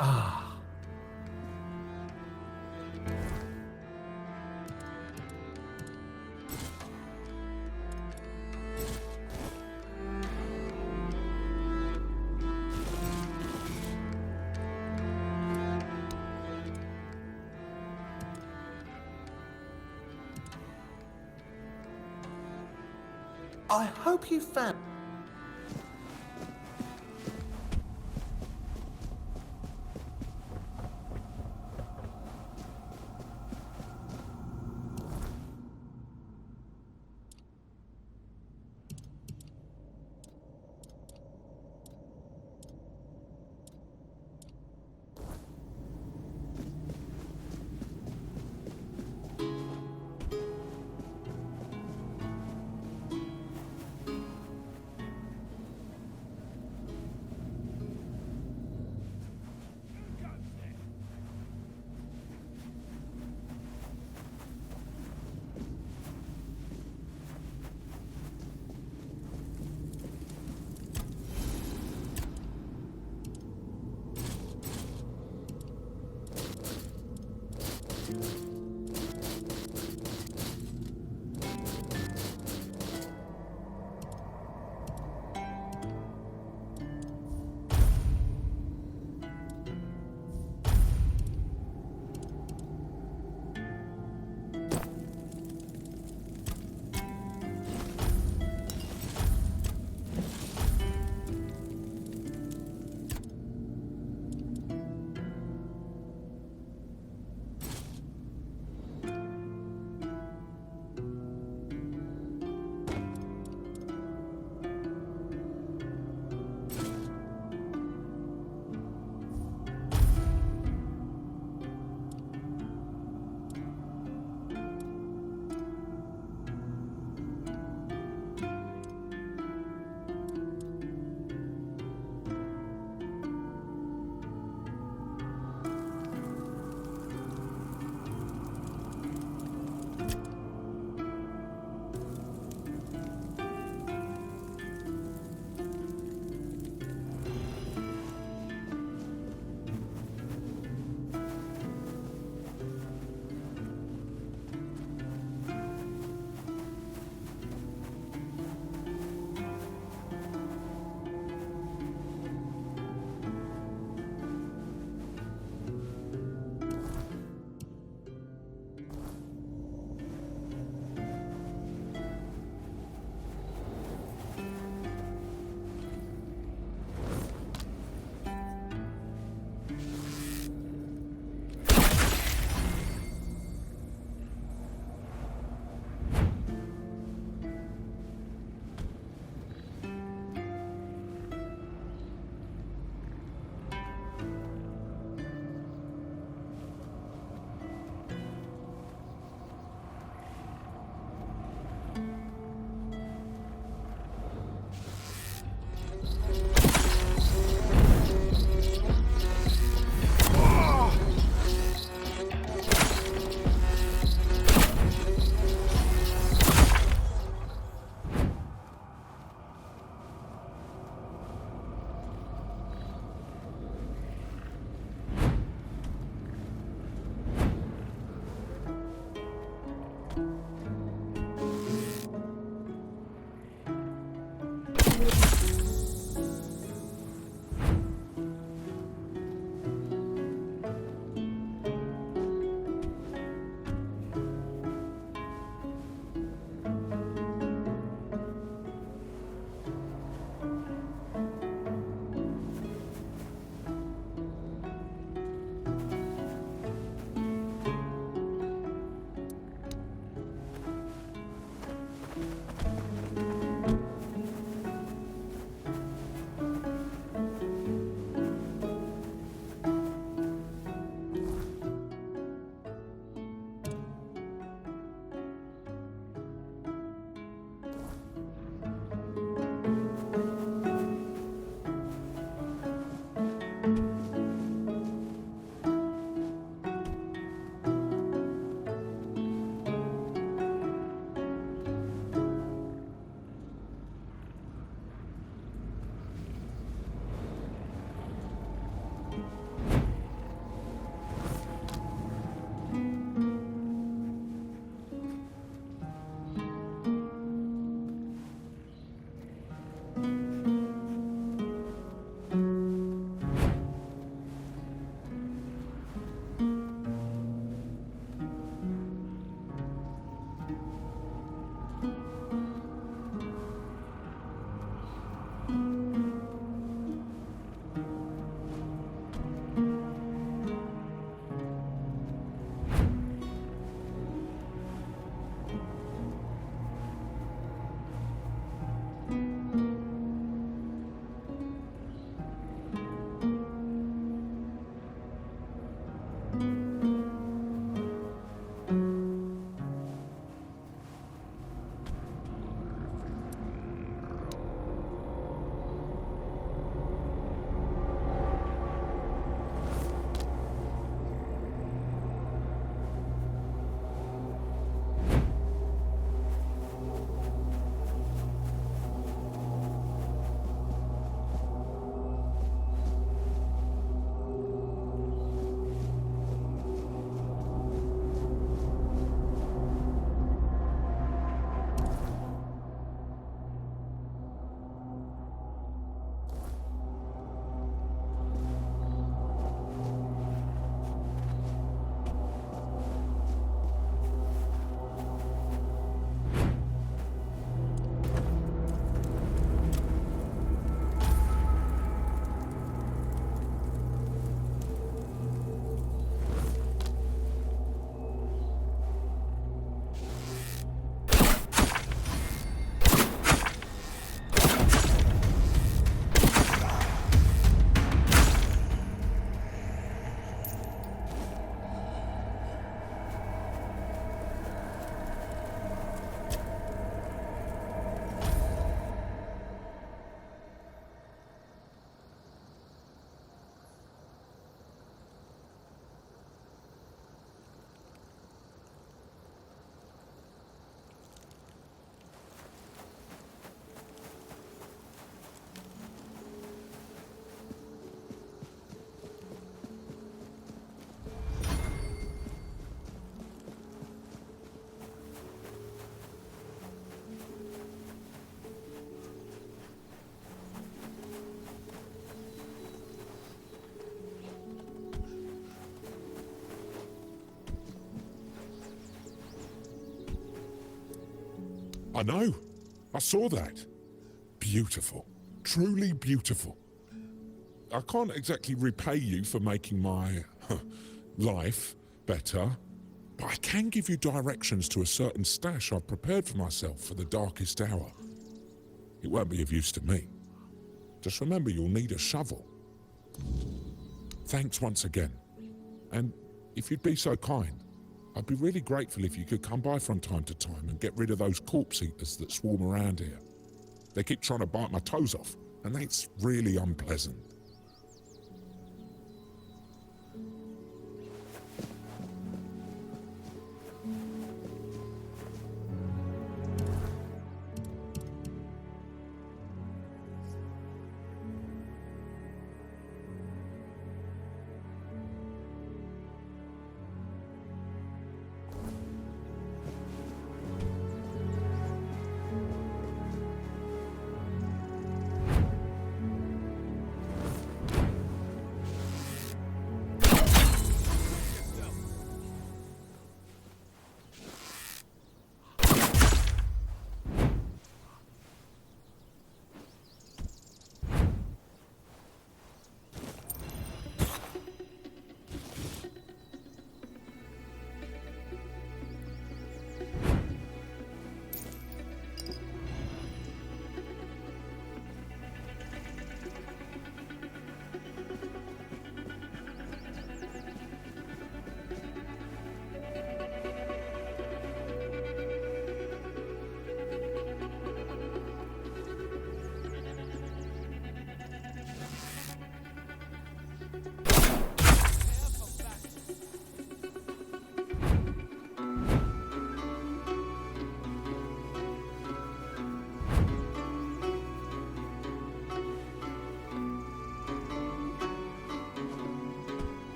Ah. I hope you found. I know. I saw that. Beautiful. Truly beautiful. I can't exactly repay you for making my life better, but I can give you directions to a certain stash I've prepared for myself for the darkest hour. It won't be of use to me. Just remember you'll need a shovel. Thanks once again. And if you'd be so kind, I'd be really grateful if you could come by from time to time and get rid of those corpse eaters that swarm around here. They keep trying to bite my toes off, and that's really unpleasant.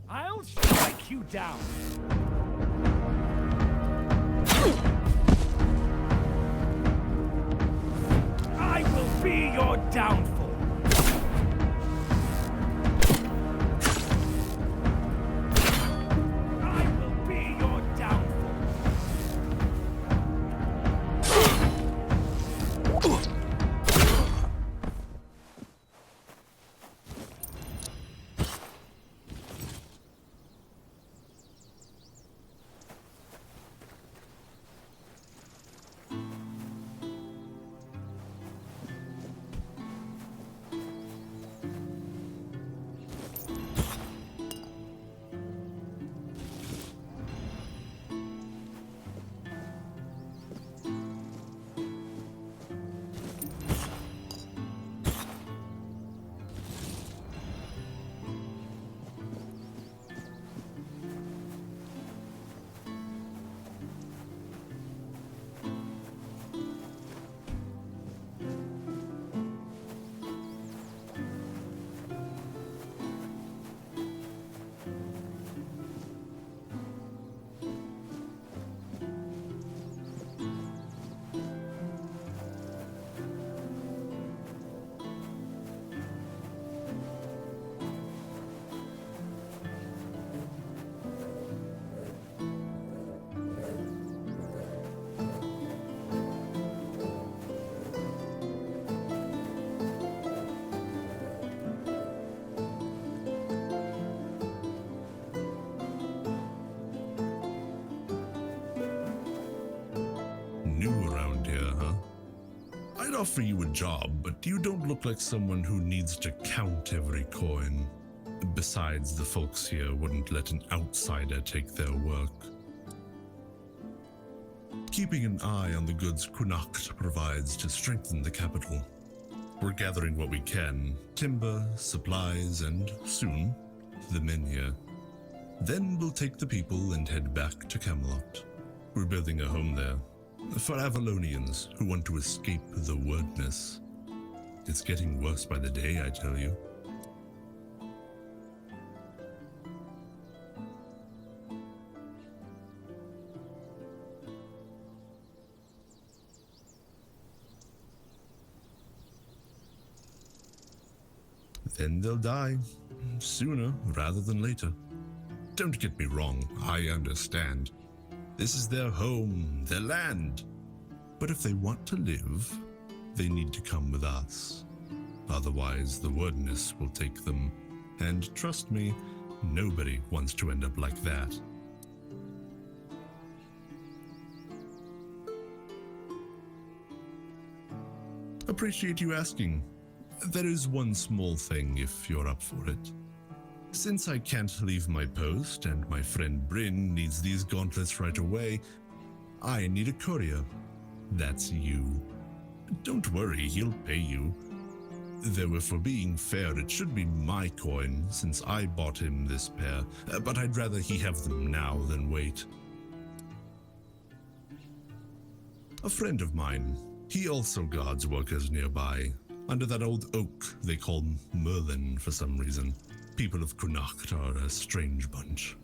I'll strike you down. I will be your downfall. I will be your downfall. New around here, huh? I'd offer you a job, but you don't look like someone who needs to count every coin. Besides, the folks here wouldn't let an outsider take their work. Keeping an eye on the goods Connacht provides to strengthen the capital. We're gathering what we can, timber, supplies, and soon, the men here. Then we'll take the people and head back to Camelot. We're building a home there, for Avalonians who want to escape the wordness. It's getting worse by the day, I tell you. then they'll die. Sooner rather than later. Don't get me wrong, I understand. This is their home, their land. But if they want to live, they need to come with us. Otherwise, the wilderness will take them. And trust me, nobody wants to end up like that. Appreciate you asking. There is one small thing if you're up for it. Since I can't leave my post and my friend Bryn needs these gauntlets right away, I need a courier. That's you. Don't worry, he'll pay you. Though if we're being fair, it should be my coin since I bought him this pair, but I'd rather he have them now than wait. A friend of mine, he also guards workers nearby, under that old oak they call Merlin for some reason. People of Connacht are a strange bunch.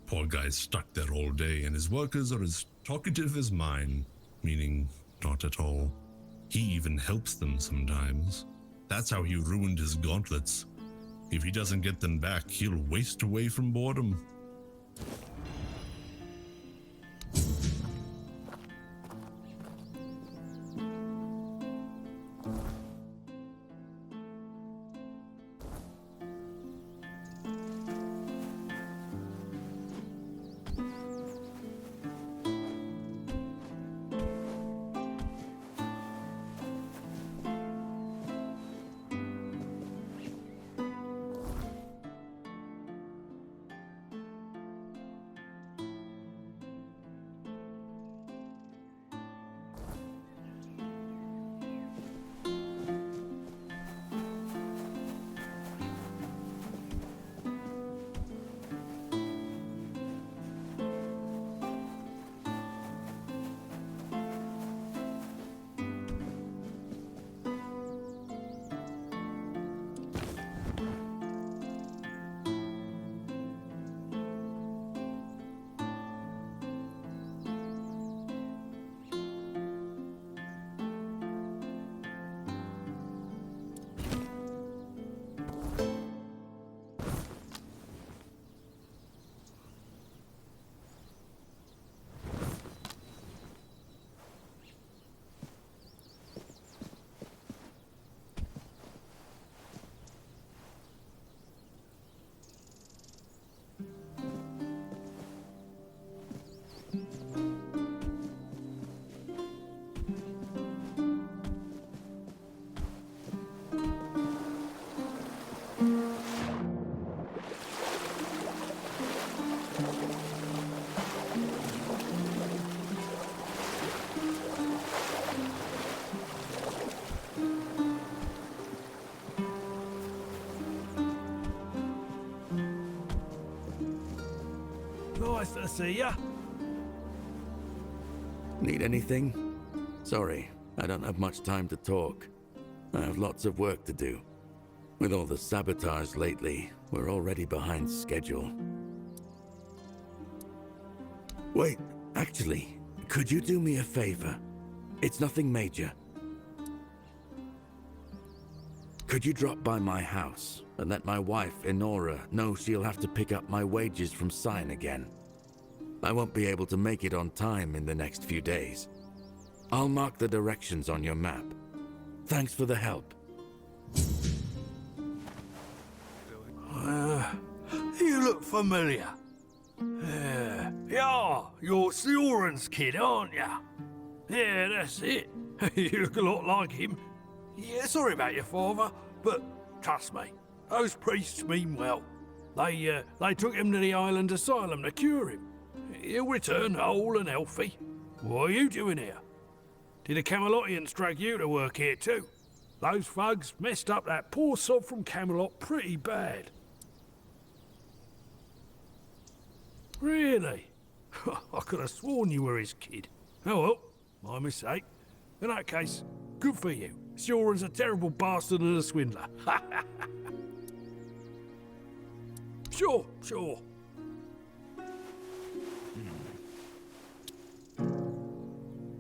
Poor guy's stuck there all day, and his workers are as talkative as mine, meaning not at all. He even helps them sometimes. That's how he ruined his gauntlets. If he doesn't get them back, he'll waste away from boredom. Nice to see ya. Need anything? Sorry, I don't have much time to talk. I have lots of work to do. With all the sabotage lately, we're already behind schedule. Wait, actually, could you do me a favor? It's nothing major. Could you drop by my house and let my wife, Enora, know she'll have to pick up my wages from Sign again? I won't be able to make it on time in the next few days. I'll mark the directions on your map. Thanks for the help. You look familiar. Yeah, you're Sioran's kid, aren't ya? Yeah, that's it. You look a lot like him. Yeah, sorry about your father, but trust me, those priests mean well. They took him to the island asylum to cure him. He'll return whole and healthy. What are you doing here? Did the Camelotians drag you to work here too? Those thugs messed up that poor sod from Camelot pretty bad. Really? I could have sworn you were his kid. Oh well, my mistake. In that case, good for you. Sioran's a terrible bastard and a swindler. Sure.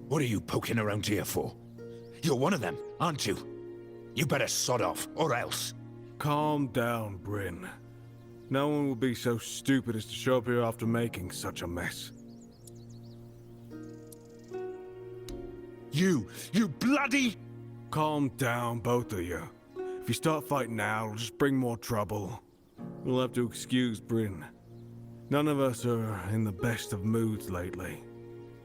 What are you poking around here for? You're one of them, aren't you? You better sod off, or else. Calm down, Bryn. No one will be so stupid as to show up here after making such a mess. You bloody... Calm down, both of you. If you start fighting now, it'll just bring more trouble. We'll have to excuse Bryn. None of us are in the best of moods lately.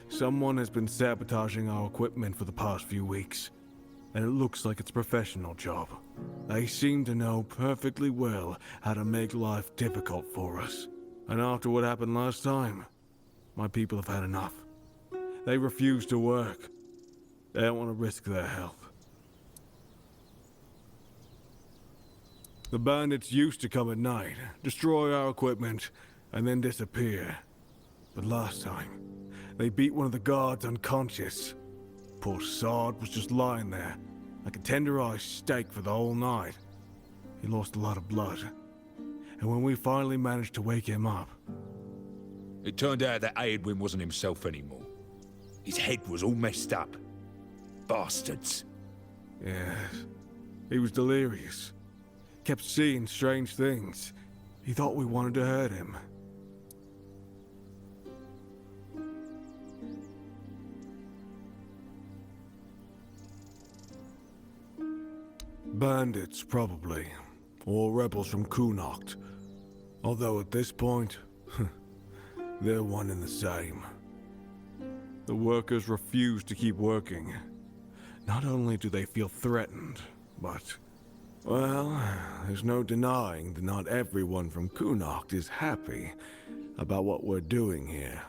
Someone has been sabotaging our equipment for the past few weeks, and it looks like it's a professional job. They seem to know perfectly well how to make life difficult for us. And after what happened last time, my people have had enough. They refuse to work. They don't want to risk their health. The bandits used to come at night, destroy our equipment, and then disappear. But last time, they beat one of the guards unconscious. Poor sod was just lying there, like a tenderized steak for the whole night. He lost a lot of blood. And when we finally managed to wake him up... It turned out that Aedwin wasn't himself anymore. His head was all messed up. Bastards. Yes, he was delirious. Kept seeing strange things. He thought we wanted to hurt him. Bandits, probably. Or rebels from Connacht. Although at this point, they're one and the same. The workers refuse to keep working. Not only do they feel threatened, but... well, there's no denying that not everyone from Connacht is happy about what we're doing here.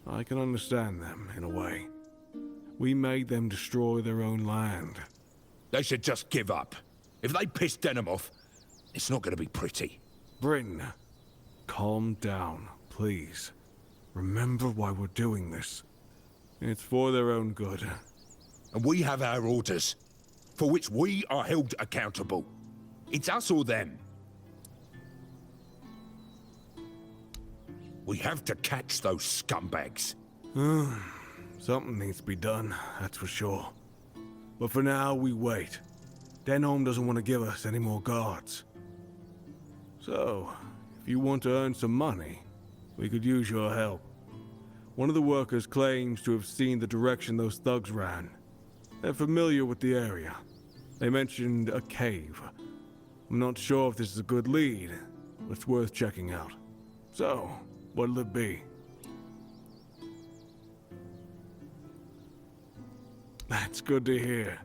I can understand them, in a way. We made them destroy their own land. They should just give up. If they piss Denham off, it's not going to be pretty. Bryn, calm down, please. Remember why we're doing this. It's for their own good. And we have our orders, for which we are held accountable. It's us or them. We have to catch those scumbags. Something needs to be done, that's for sure. But for now, we wait. Denholm doesn't want to give us any more guards. So, if you want to earn some money, we could use your help. One of the workers claims to have seen the direction those thugs ran. They're familiar with the area. They mentioned a cave. I'm not sure if this is a good lead, but it's worth checking out. So, what'll it be? That's good to hear.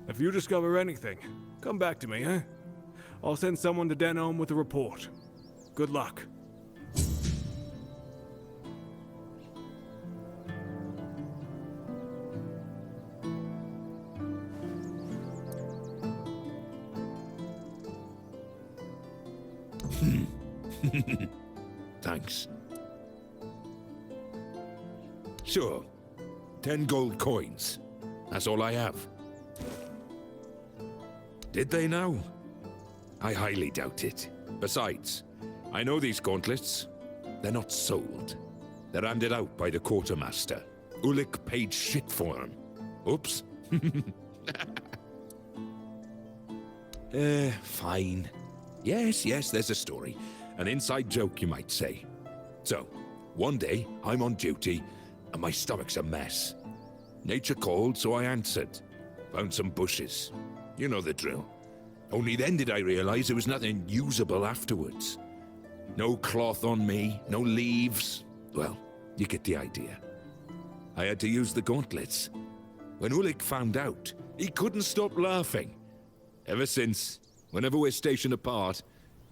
If you discover anything, come back to me, eh? I'll send someone to Denholm with a report. Good luck. Thanks. Sure. 10 gold coins. That's all I have. Did they now? I highly doubt it. Besides, I know these gauntlets. They're not sold. They're handed out by the quartermaster. Ulik paid shit for them. Oops. Fine. Yes, there's a story. An inside joke, you might say. So, one day, I'm on duty, and my stomach's a mess. Nature called, so I answered. Found some bushes. You know the drill. Only then did I realize there was nothing usable afterwards. No cloth on me, no leaves. Well, you get the idea. I had to use the gauntlets. When Ulik found out, he couldn't stop laughing. Ever since, whenever we're stationed apart,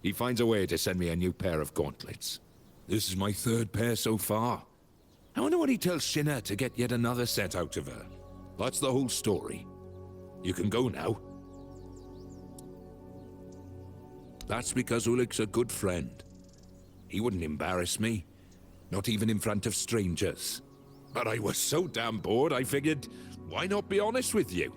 he finds a way to send me a new pair of gauntlets. This is my 3rd pair so far. I wonder what he tells Shinna to get yet another set out of her. That's the whole story. You can go now. That's because Ulik's a good friend. He wouldn't embarrass me, not even in front of strangers. But I was so damn bored, I figured, why not be honest with you?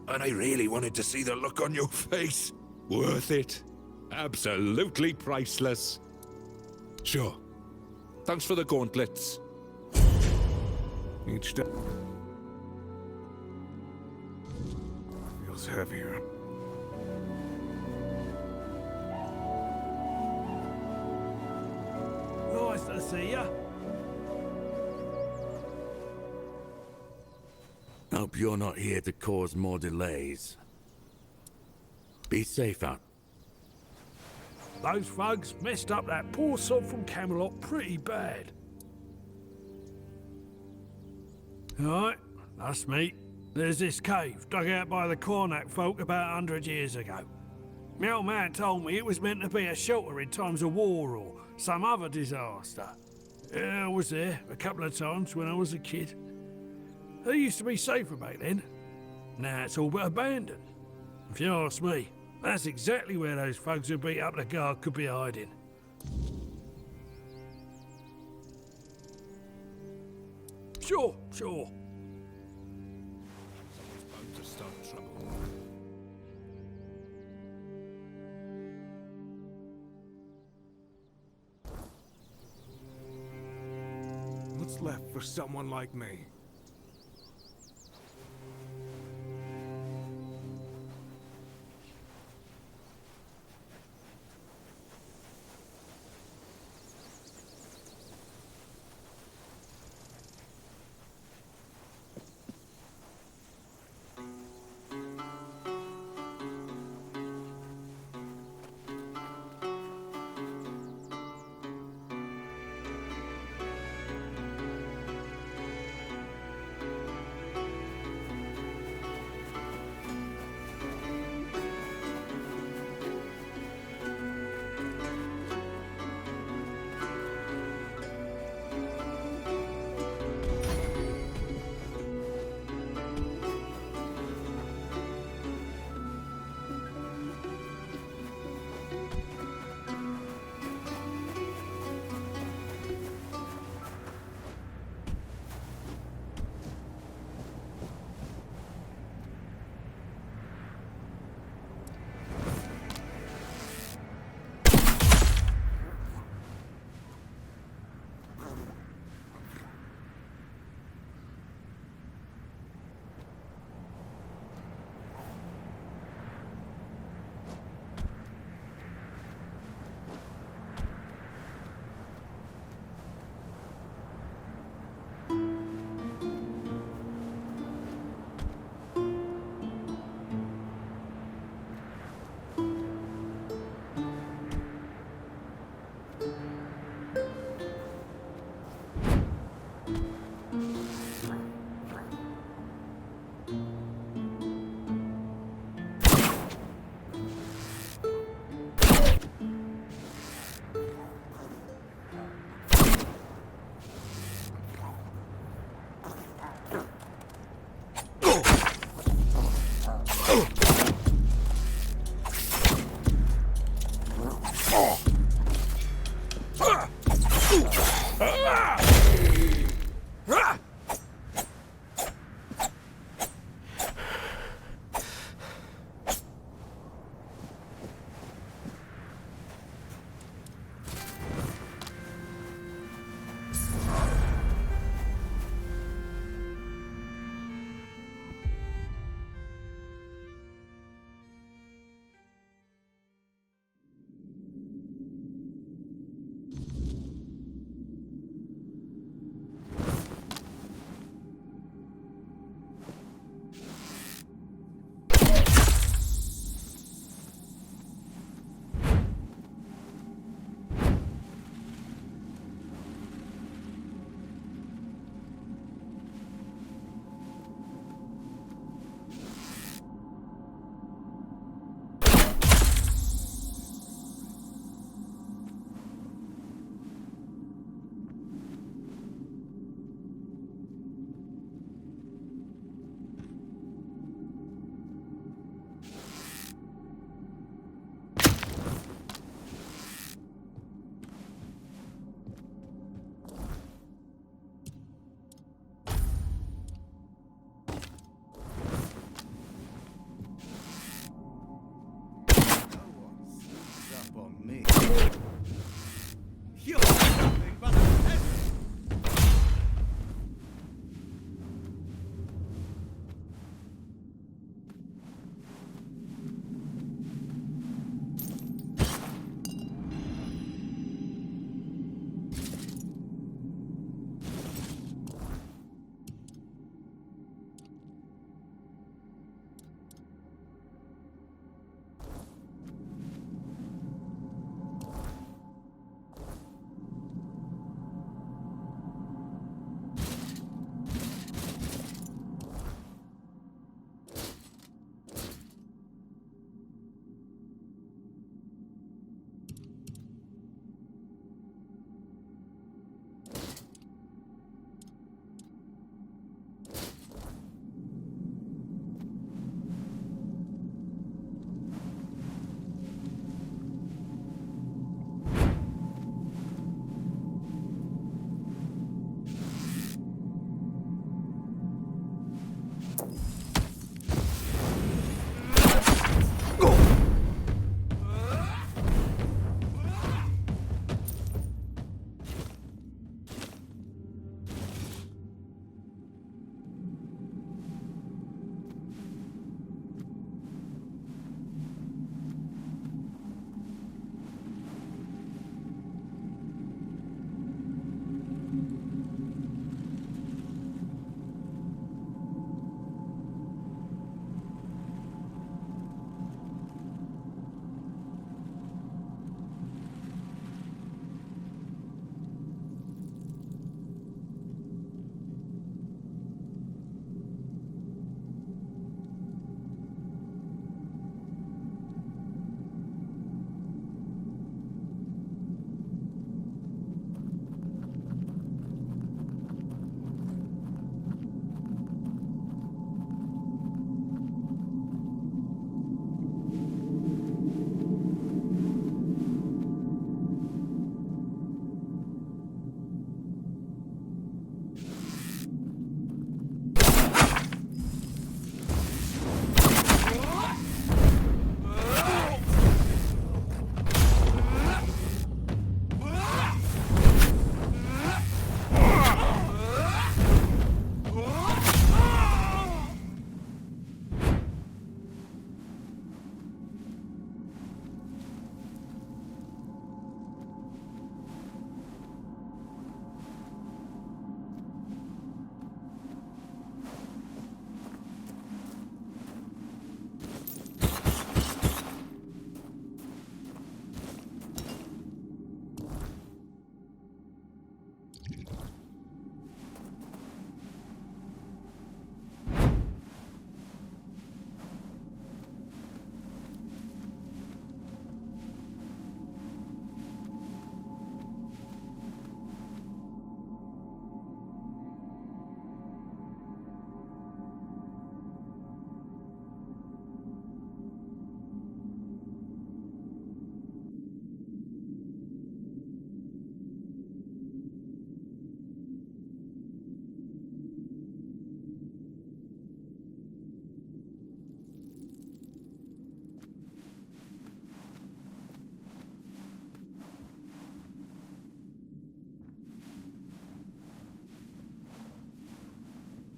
And I really wanted to see the look on your face. Worth it. Absolutely priceless. Sure. Thanks for the gauntlets. Each step feels heavier. see ya. Hope you're not here to cause more delays. Be safe out. Those thugs messed up that poor sod from Camelot pretty bad. Alright, that's me. There's this cave dug out by the Cornac folk about 100 years ago. My old man told me it was meant to be a shelter in times of war or some other disaster. I was there a couple of times when I was a kid. It used to be safer back then. Now it's all but abandoned. If you ask me, that's exactly where those thugs who beat up the guard could be hiding. Sure. Bound to start trouble. What's left for someone like me?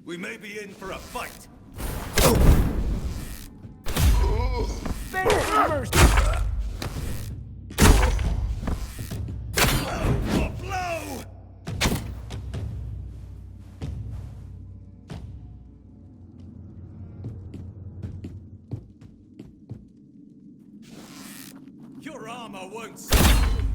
We may be in for a fight. Blow for blow! Your armor won't save you.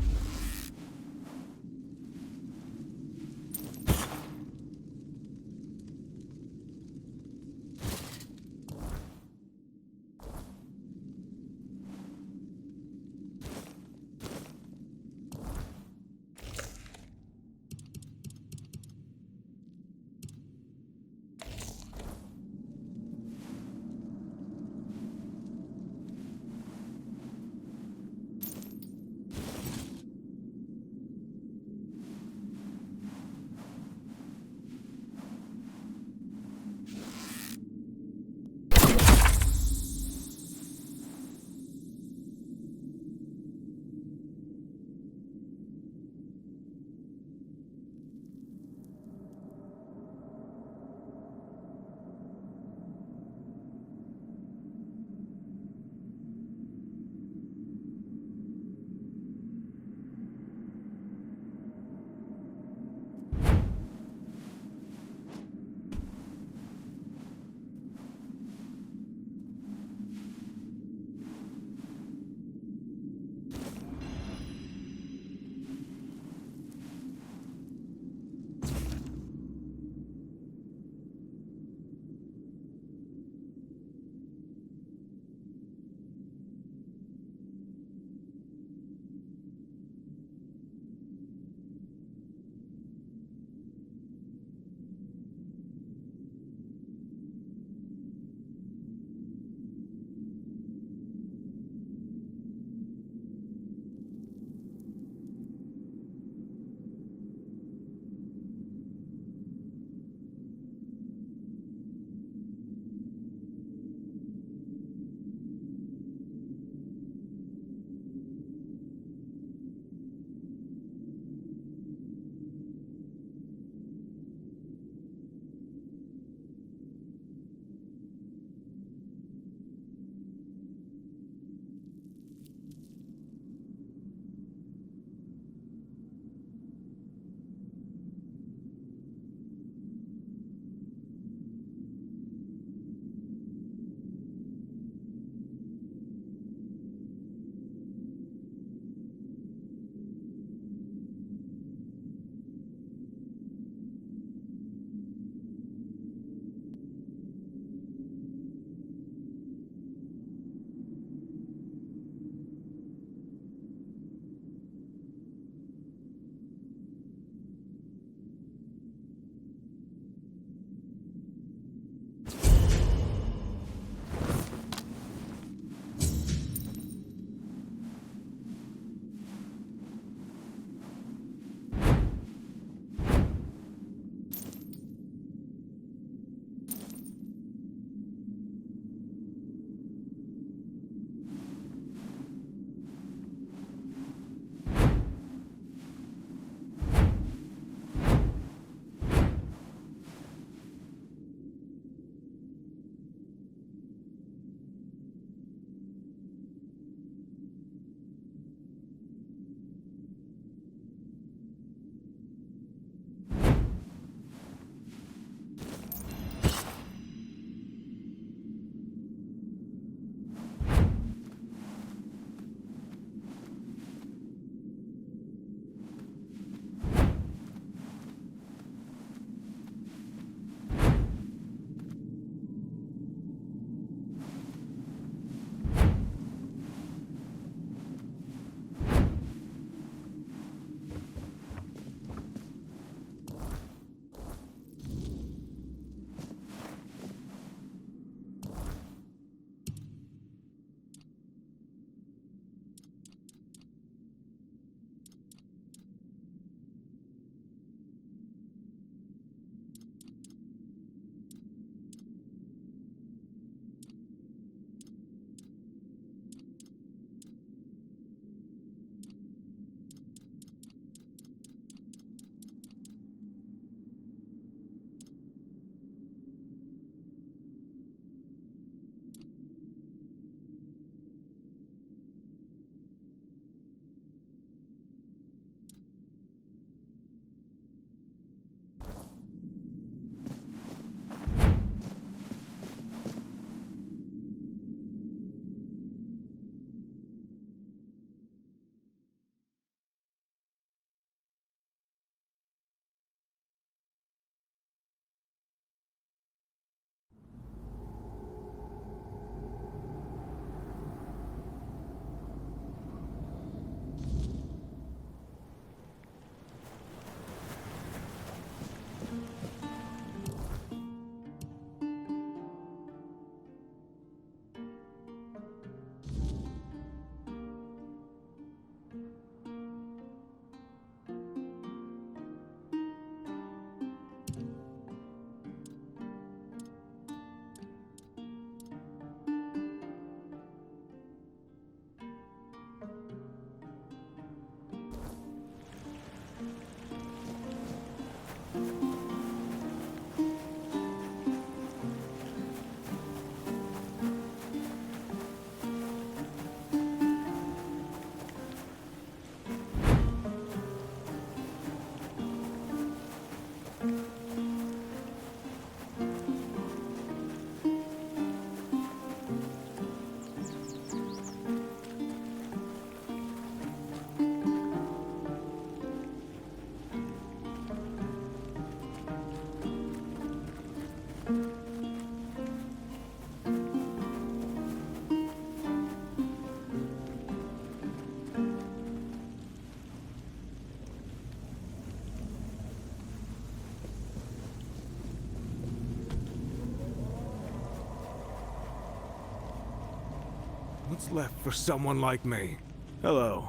chance left for someone like me. Hello.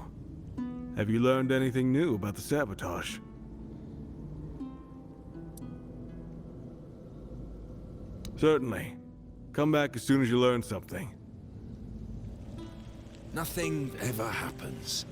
Have you learned anything new about the sabotage? Certainly. Come back as soon as you learn something. Nothing ever happens.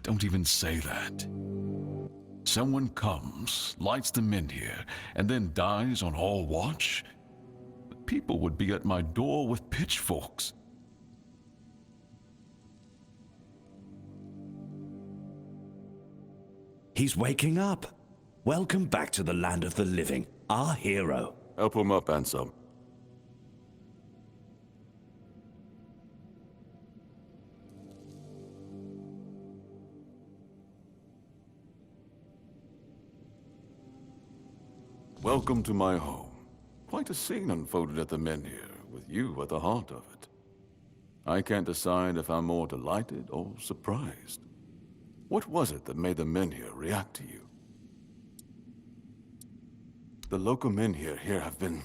Don't even say that. Someone comes, lights them in here, and then dies on all watch? People would be at my door with pitchforks. He's waking up. Welcome back to the land of the living, our hero. Help him up, Ansem. Welcome to my home. Quite a scene unfolded at the Menhir, with you at the heart of it. I can't decide if I'm more delighted or surprised. What was it that made the Menhir react to you? The local Menhir here have been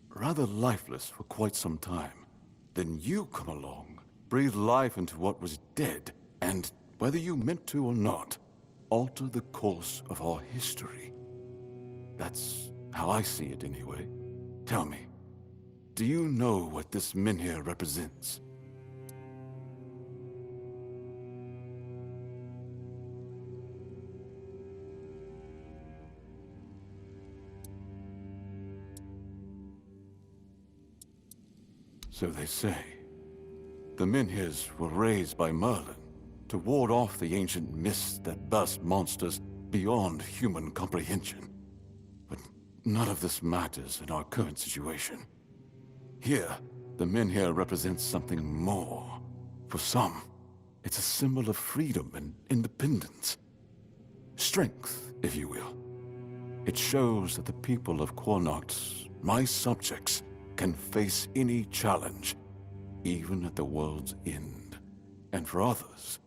rather lifeless for quite some time. Then you come along, breathe life into what was dead, and, whether you meant to or not, alter the course of our history. That's how I see it anyway. Tell me, do you know what this Menhir represents? So they say. The Menhirs were raised by Merlin to ward off the ancient mists that burst monsters beyond human comprehension. But none of this matters in our current situation. Here, the Menhir represents something more. For some, it's a symbol of freedom and independence. Strength, if you will. It shows that the people of Connacht, my subjects, can face any challenge, even at the world's end. And for others,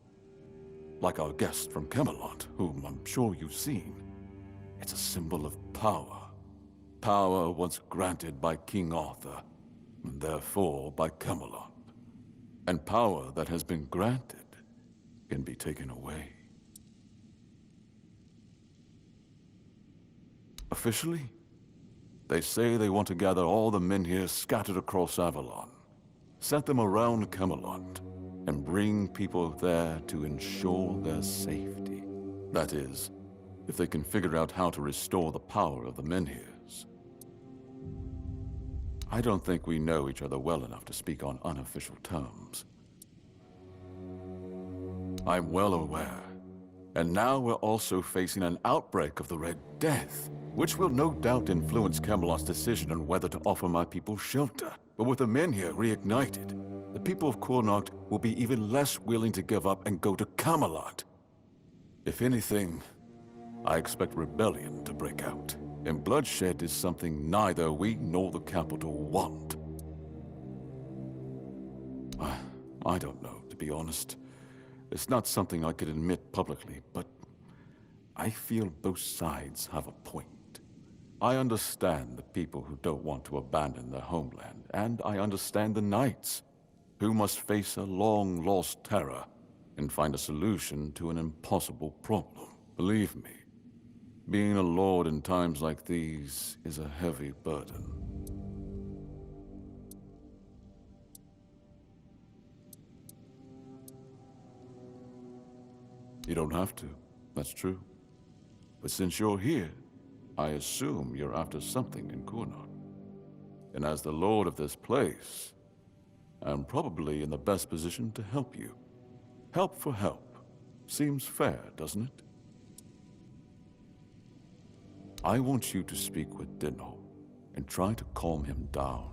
like our guest from Camelot, whom I'm sure you've seen, it's a symbol of power. Power once granted by King Arthur, and therefore by Camelot. And power that has been granted can be taken away. Officially, they say they want to gather all the Menhir scattered across Avalon, set them around Camelot, and bring people there to ensure their safety. That is, if they can figure out how to restore the power of the Menhirs. I don't think we know each other well enough to speak on unofficial terms. I'm well aware. And now we're also facing an outbreak of the Red Death, which will no doubt influence Camelot's decision on whether to offer my people shelter. But with the Menhir reignited, the people of Connacht will be even less willing to give up and go to Camelot. If anything, I expect rebellion to break out, and bloodshed is something neither we nor the capital want. I don't know, to be honest. It's not something I could admit publicly, but I feel both sides have a point. I understand the people who don't want to abandon their homeland, and I understand the knights, who must face a long-lost terror and find a solution to an impossible problem. Believe me, being a lord in times like these is a heavy burden. You don't have to, that's true. But since you're here, I assume you're after something in Connacht. And as the lord of this place, I'm probably in the best position to help you. Help for help. Seems fair, doesn't it? I want you to speak with Dinho and try to calm him down.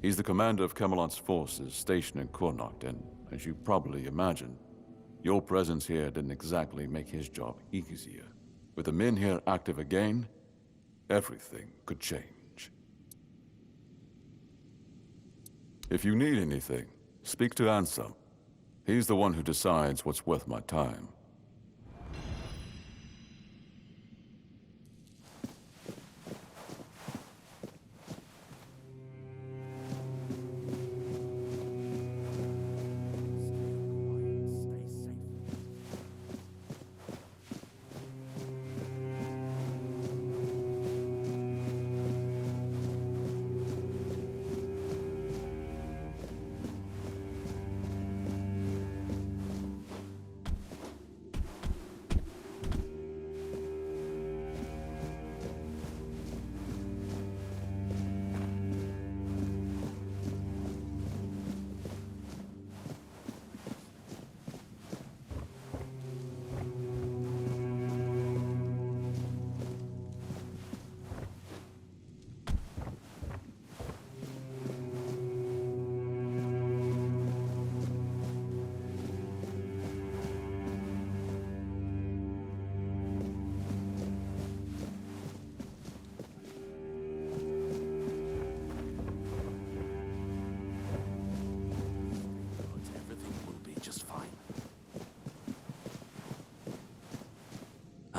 He's the commander of Camelot's forces stationed in Connacht, and as you probably imagine, your presence here didn't exactly make his job easier. With the Menhir active again, everything could change. If you need anything, speak to Ansem. He's the one who decides what's worth my time.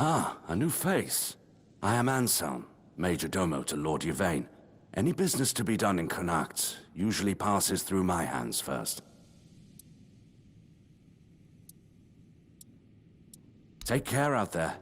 Ah, a new face. I am Anselm, Major Domo to Lord Yvain. Any business to be done in Connacht usually passes through my hands first. Take care out there.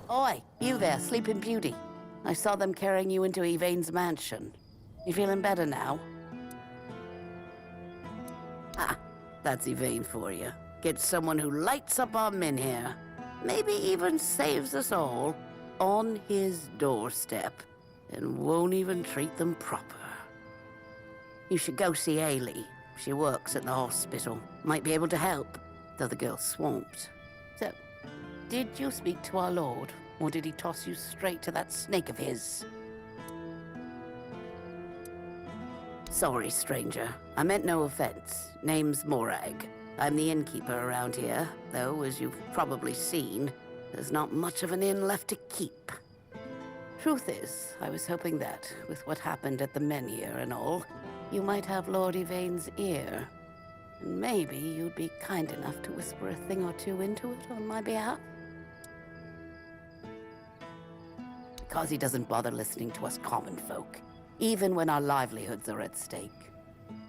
Oi, you there, Sleeping Beauty. I saw them carrying you into Yvain's mansion. You feeling better now? Ah, that's Yvain for you. Get someone who lights up our men here. Maybe even saves us all on his doorstep. And won't even treat them proper. You should go see Ailey. She works at the hospital. Might be able to help, though the girl's swamped. So, did you speak to our lord, or did he toss you straight to that snake of his? Sorry, stranger. I meant no offense. Name's Morag. I'm the innkeeper around here, though, as you've probably seen, there's not much of an inn left to keep. Truth is, I was hoping that, with what happened at the menhir and all, you might have Lord Yvain's ear. And maybe you'd be kind enough to whisper a thing or two into it on my behalf? Because he doesn't bother listening to us common folk, even when our livelihoods are at stake.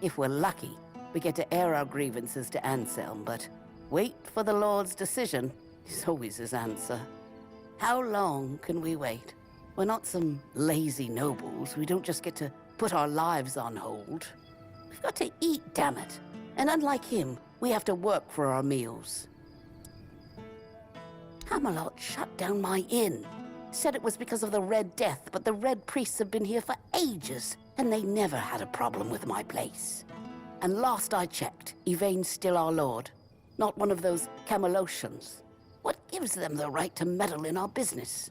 If we're lucky, we get to air our grievances to Anselm, but wait for the Lord's decision is always his answer. How long can we wait? We're not some lazy nobles. We don't just get to put our lives on hold. We've got to eat, damn it. And unlike him, We have to work for our meals. Camelot shut down my inn. Said it was because of the Red Death, but the Red Priests have been here for ages, and they never had a problem with my place. And last I checked, Yvain's still our lord, not one of those Camelocians. What gives them the right to meddle in our business?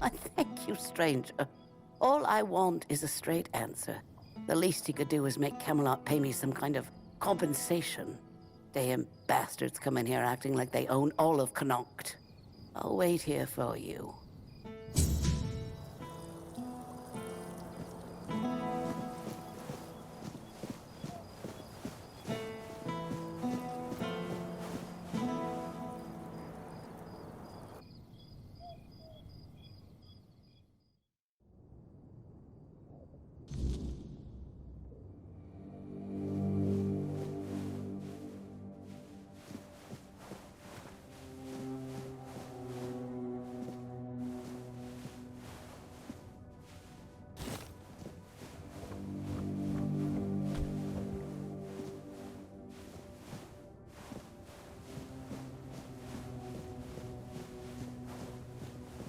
I thank you, stranger. All I want is a straight answer. The least he could do is make Camelot pay me some kind of compensation. Damn bastards come in here acting like they own all of Connacht. I'll wait here for you.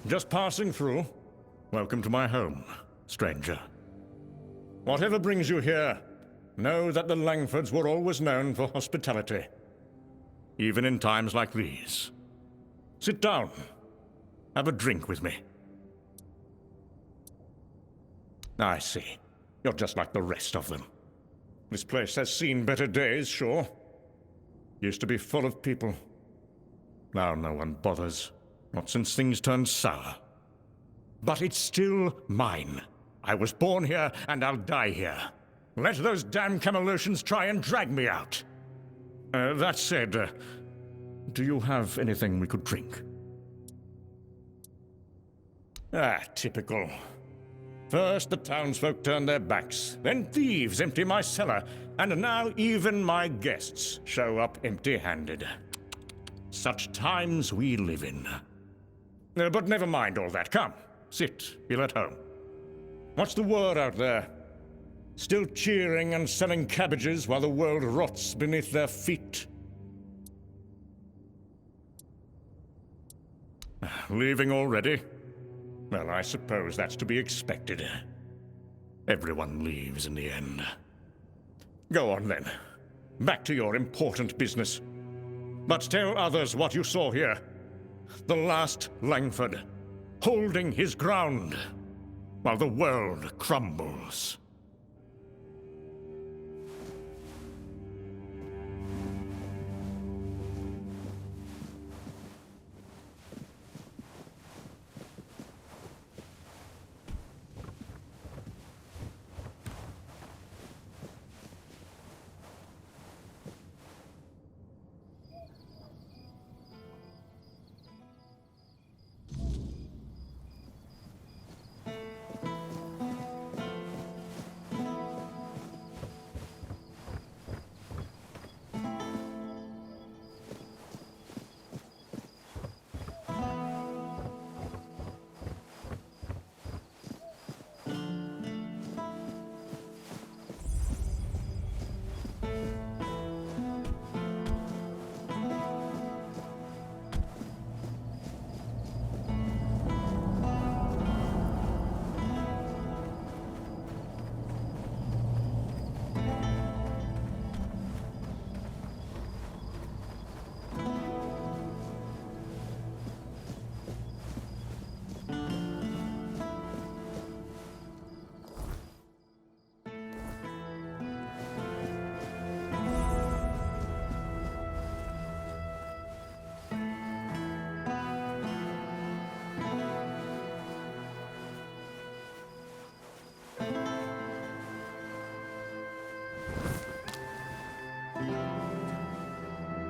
Just passing through. Welcome to my home, stranger. Whatever brings you here, know that the Langfords were always known for hospitality, even in times like these. Sit down. Have a drink with me. I see. You're just like the rest of them. This place has seen better days, sure. Used to be full of people. Now no one bothers. Not since things turned sour. But it's still mine. I was born here, and I'll die here. Let those damn Camelocians try and drag me out. That said, do you have anything we could drink? Ah, typical. First the townsfolk turn their backs, then thieves empty my cellar, and now even my guests show up empty-handed. Such times we live in. But never mind all that. Come, sit. Feel at home. What's the word out there? Still cheering and selling cabbages while the world rots beneath their feet? Leaving already? Well, I suppose that's to be expected. Everyone leaves in the end. Go on then. Back to your important business. But tell others what you saw here. The last Langford, holding his ground, while the world crumbles.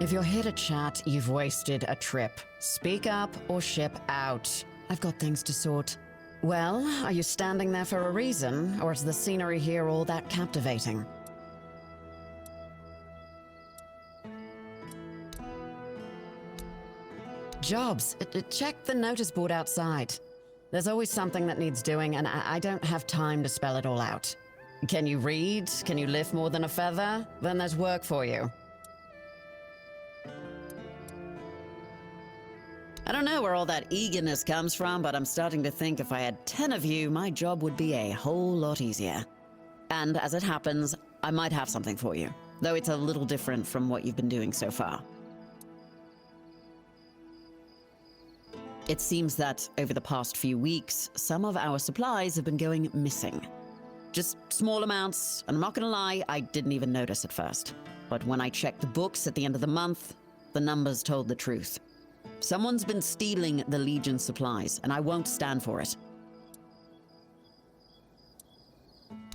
If you're here to chat, you've wasted a trip. Speak up or ship out. I've got things to sort. Well, are you standing there for a reason, or is the scenery here all that captivating? jobs. Check the notice board outside. There's always something that needs doing, and I don't have time to spell it all out. Can you read? Can you lift more than a feather? Then there's work for you. I don't know where all that eagerness comes from, but I'm starting to think if I had 10 of you, my job would be a whole lot easier. And as it happens, I might have something for you, though it's a little different from what you've been doing so far. It seems that over the past few weeks, some of our supplies have been going missing. Just small amounts, and I'm not gonna lie, I didn't even notice at first. But when I checked the books at the end of the month, the numbers told the truth. Someone's been stealing the Legion supplies, and I won't stand for it.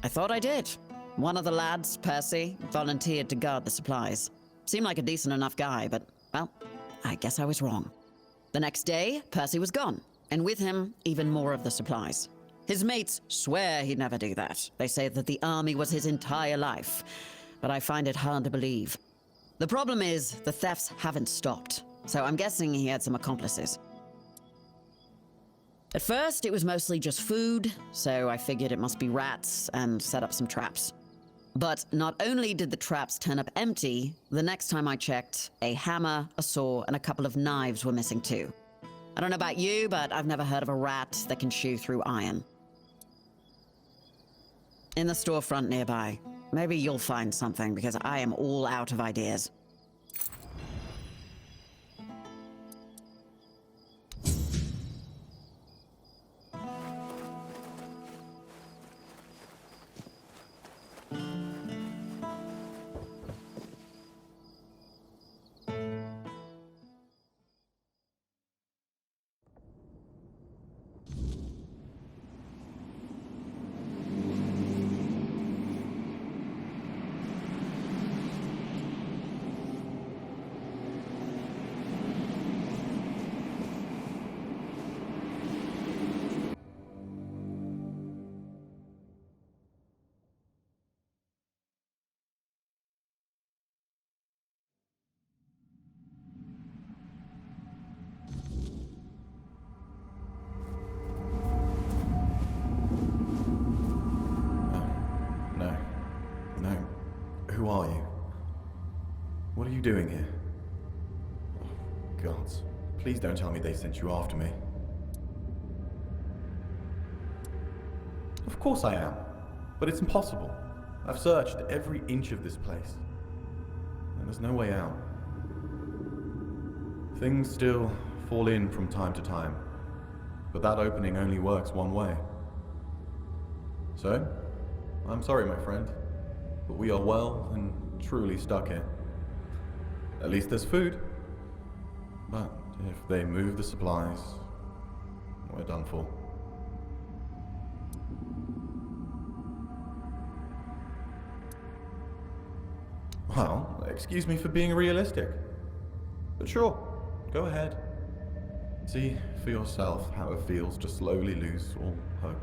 I thought I did. One of the lads, Percy, volunteered to guard the supplies. Seemed like a decent enough guy, but, well, I guess I was wrong. The next day, Percy was gone, and with him, even more of the supplies. His mates swear he'd never do that. They say that the army was his entire life, but I find it hard to believe. The problem is, the thefts haven't stopped, so I'm guessing he had some accomplices. At first, it was mostly just food, so I figured it must be rats and set up some traps. But not only did the traps turn up empty, the next time I checked, a hammer, a saw, and a couple of knives were missing too. I don't know about you, but I've never heard of a rat that can chew through iron. In the storefront nearby. Maybe you'll find something, because I am all out of ideas. Who are you? What are you doing here? Oh, gods. Please don't tell me they sent you after me. Of course I am. But it's impossible. I've searched every inch of this place. And there's no way out. Things still fall in from time to time. But that opening only works one way. So, I'm sorry, my friend. But we are well and truly stuck here. At least there's food. But if they move the supplies, we're done for. Well, excuse me for being realistic. But sure, go ahead. See for yourself how it feels to slowly lose all hope.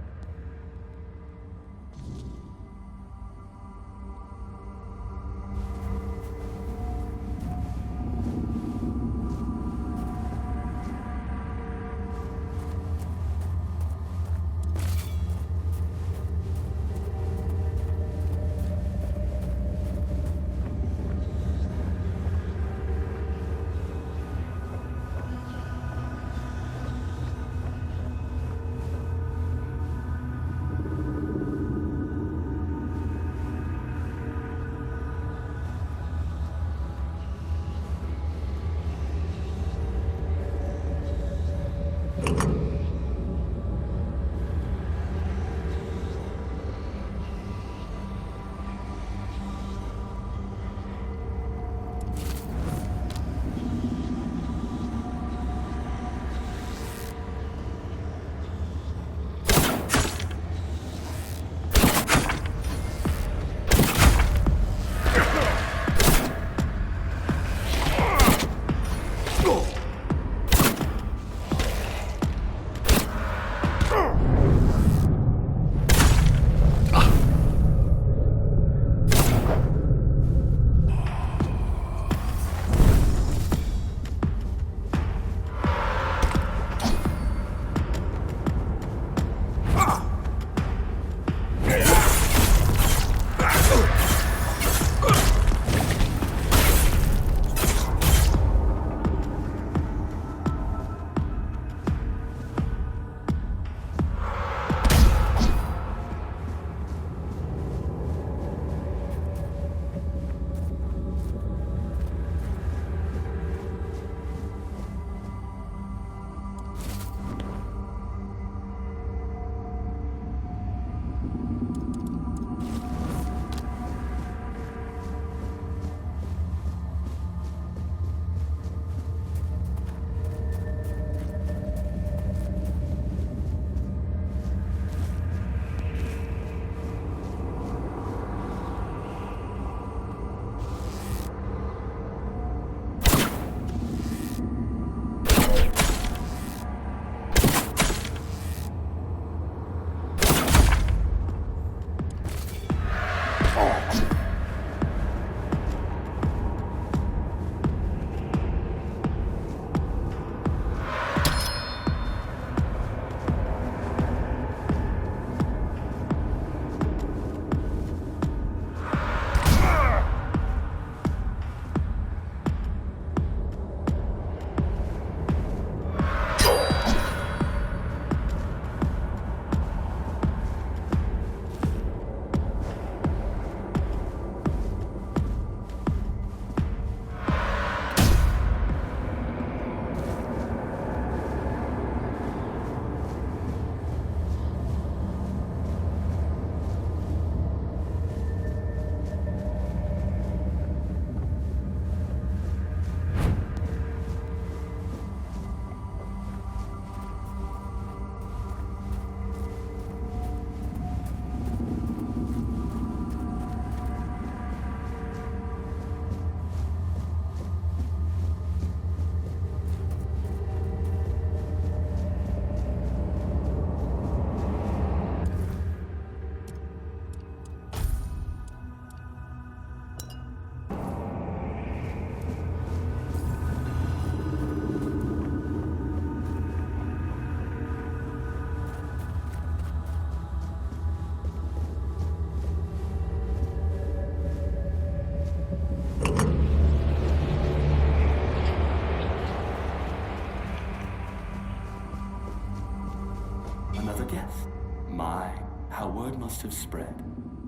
My, how word must have spread.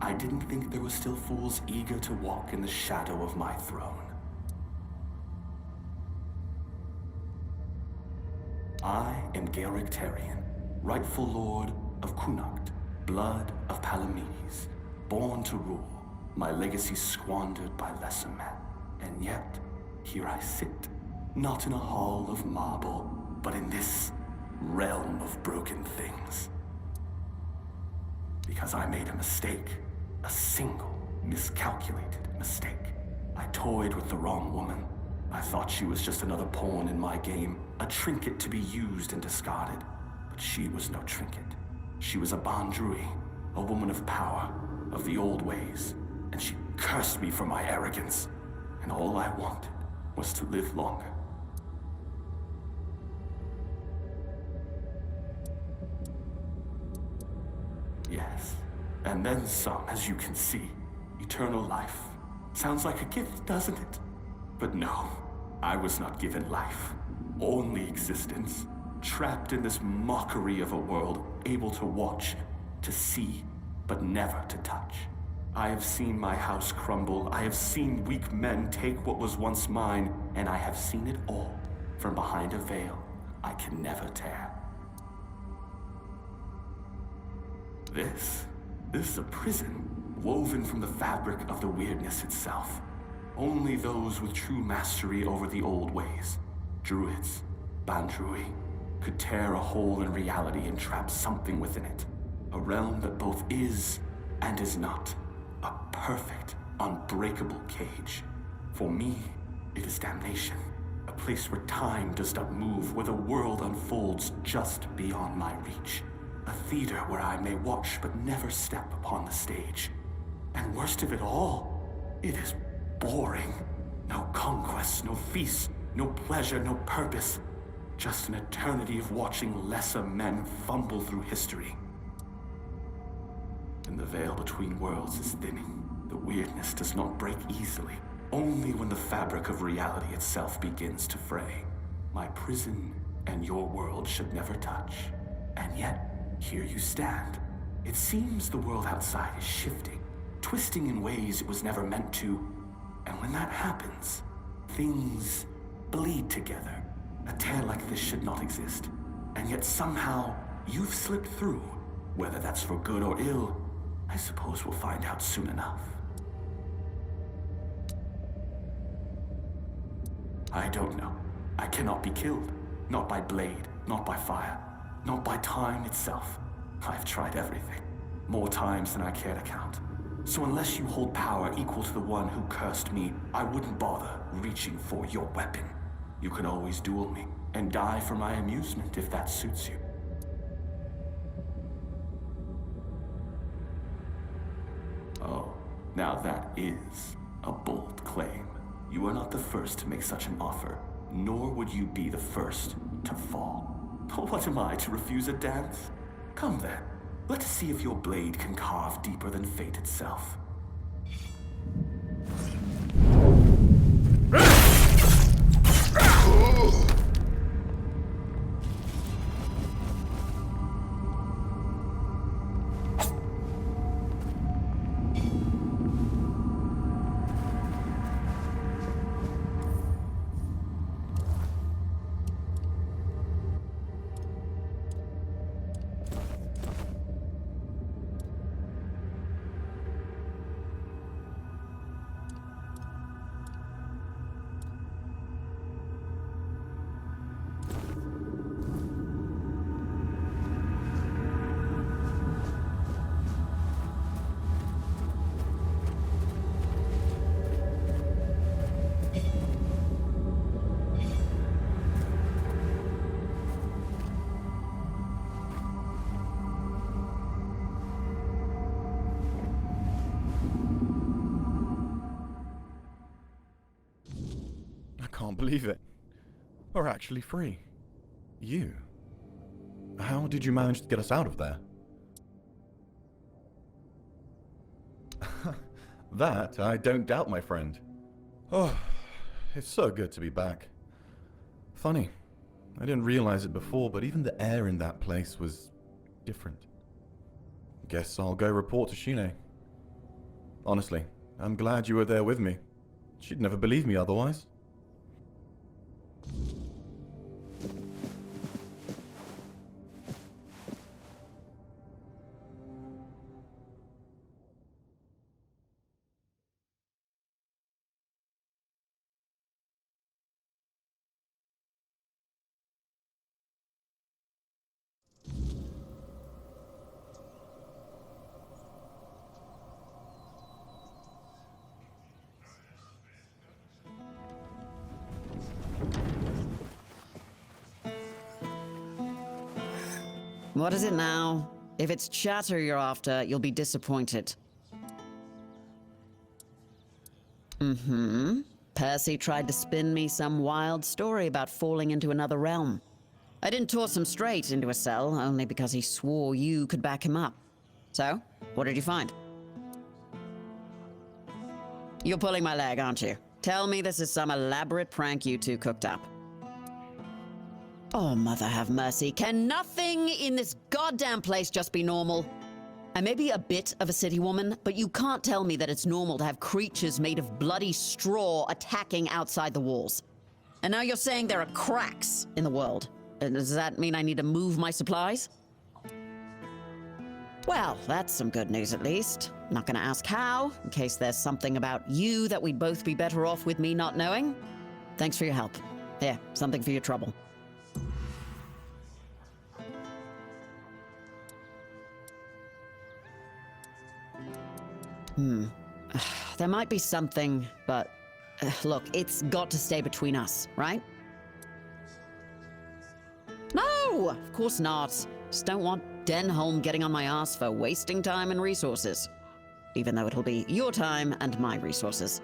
I didn't think there were still fools eager to walk in the shadow of my throne. I am Gaelic Tarian, rightful lord of Connacht, blood of Palamedes, born to rule, my legacy squandered by lesser men. And yet, here I sit, not in a hall of marble, but in this realm of broken things. Because I made a mistake, a single, miscalculated mistake. I toyed with the wrong woman. I thought she was just another pawn in my game, a trinket to be used and discarded. But she was no trinket. She was a Bandrui, a woman of power, of the old ways, and she cursed me for my arrogance. And all I wanted was to live longer. Yes, and then some, as you can see. Eternal life. Sounds like a gift, doesn't it? But no, I was not given life. Only existence. Trapped in this mockery of a world, able to watch, to see, but never to touch. I have seen my house crumble. I have seen weak men take what was once mine, and I have seen it all from behind a veil I can never tear. This is a prison, woven from the fabric of the weirdness itself. Only those with true mastery over the old ways, druids, Bandrui, could tear a hole in reality and trap something within it. A realm that both is and is not. A perfect, unbreakable cage. For me, it is damnation. A place where time does not move, where the world unfolds just beyond my reach. A theater where I may watch but never step upon the stage. And worst of it all, it is boring. No conquests, no feasts, no pleasure, no purpose. Just an eternity of watching lesser men fumble through history. And the veil between worlds is thinning. The weirdness does not break easily, only when the fabric of reality itself begins to fray. My prison and your world should never touch. And yet, here you stand. It seems the world outside is shifting, twisting in ways it was never meant to. And when that happens, things bleed together. A tear like this should not exist. And yet somehow, you've slipped through. Whether that's for good or ill, I suppose we'll find out soon enough. I don't know. I cannot be killed. Not by blade, not by fire, not by time itself. I've tried everything. More times than I care to count. So unless you hold power equal to the one who cursed me, I wouldn't bother reaching for your weapon. You can always duel me, and die for my amusement if that suits you. Oh, now that is a bold claim. You are not the first to make such an offer, nor would you be the first to fall. What am I, to refuse a dance? Come then, let's see if your blade can carve deeper than fate itself. Can't believe it. We're actually free. You? How did you manage to get us out of there? That I don't doubt, my friend. Oh, it's so good to be back. Funny, I didn't realize it before, but even the air in that place was different. Guess I'll go report to Shine. Honestly, I'm glad you were there with me. She'd never believe me otherwise. What is it now? If it's chatter you're after, you'll be disappointed. Percy tried to spin me some wild story about falling into another realm. I didn't toss him straight into a cell, only because he swore you could back him up. So, what did you find? You're pulling my leg, aren't you? Tell me this is some elaborate prank you two cooked up. Oh, mother have mercy. Can nothing in this goddamn place just be normal? I may be a bit of a city woman, but you can't tell me that it's normal to have creatures made of bloody straw attacking outside the walls. And now you're saying there are cracks in the world. Does that mean I need to move my supplies? Well, that's some good news at least. Not gonna ask how, in case there's something about you that we'd both be better off with me not knowing. Thanks for your help. Here, something for your trouble. There might be something, but look, it's got to stay between us, right? No, of course not. Just don't want Denholm getting on my ass for wasting time and resources. Even though it'll be your time and my resources.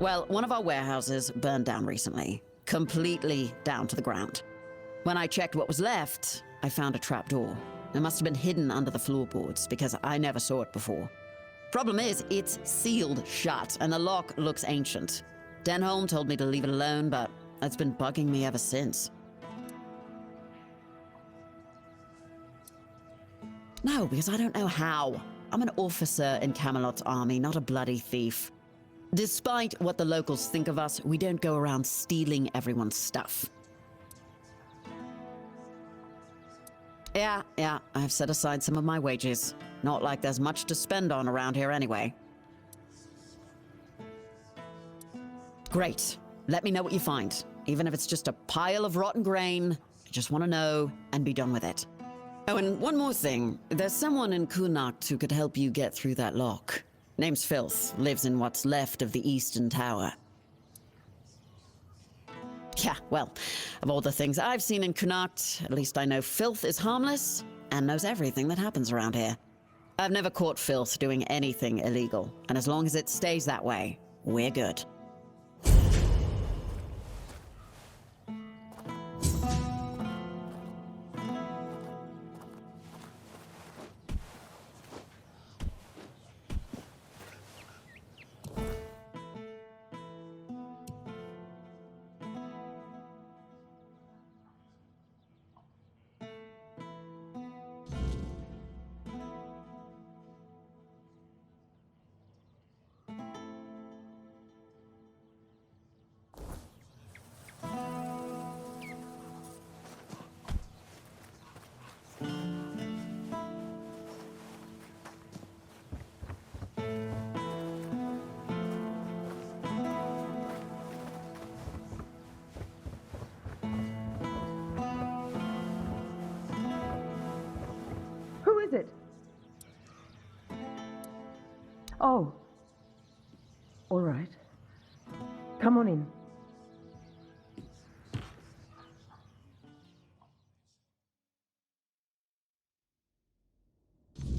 Well, one of our warehouses burned down recently. Completely down to the ground. When I checked what was left, I found a trapdoor. It must have been hidden under the floorboards, because I never saw it before. Problem is, it's sealed shut, and the lock looks ancient. Denholm told me to leave it alone, but it's been bugging me ever since. No, because I don't know how. I'm an officer in Camelot's army, not a bloody thief. Despite what the locals think of us, we don't go around stealing everyone's stuff. Yeah, I've set aside some of my wages. Not like there's much to spend on around here anyway. Great. Let me know what you find. Even if it's just a pile of rotten grain, I just want to know and be done with it. Oh, and one more thing. There's someone in Connacht who could help you get through that lock. Name's Filth. Lives in what's left of the Eastern Tower. Yeah, well, of all the things I've seen in Connacht, at least I know Filth is harmless and knows everything that happens around here. I've never caught Filth doing anything illegal, and as long as it stays that way, we're good. Who is it? Oh. All right. Come on in.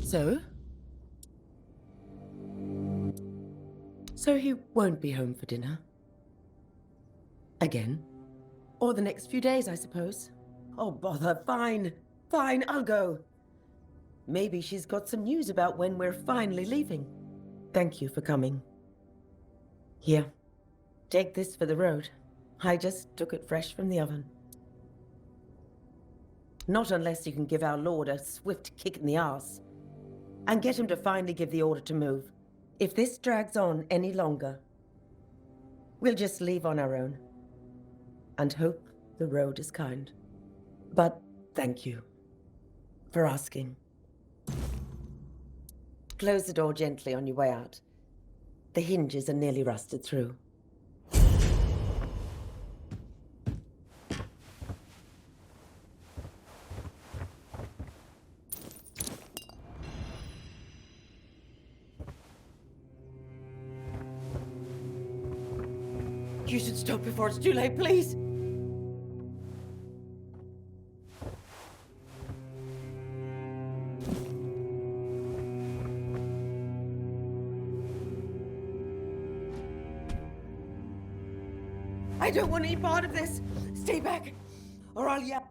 So? So he won't be home for dinner? Again? Or the next few days, I suppose? Oh, bother. Fine. Fine, I'll go. Maybe she's got some news about when we're finally leaving. Thank you for coming. Here. Take this for the road. I just took it fresh from the oven. Not unless you can give our lord a swift kick in the arse. And get him to finally give the order to move. If this drags on any longer, we'll just leave on our own. And hope the road is kind. But thank you for asking. Close the door gently on your way out. The hinges are nearly rusted through. You should stop before it's too late, please. I don't want any part of this. Stay back, or I'll yell.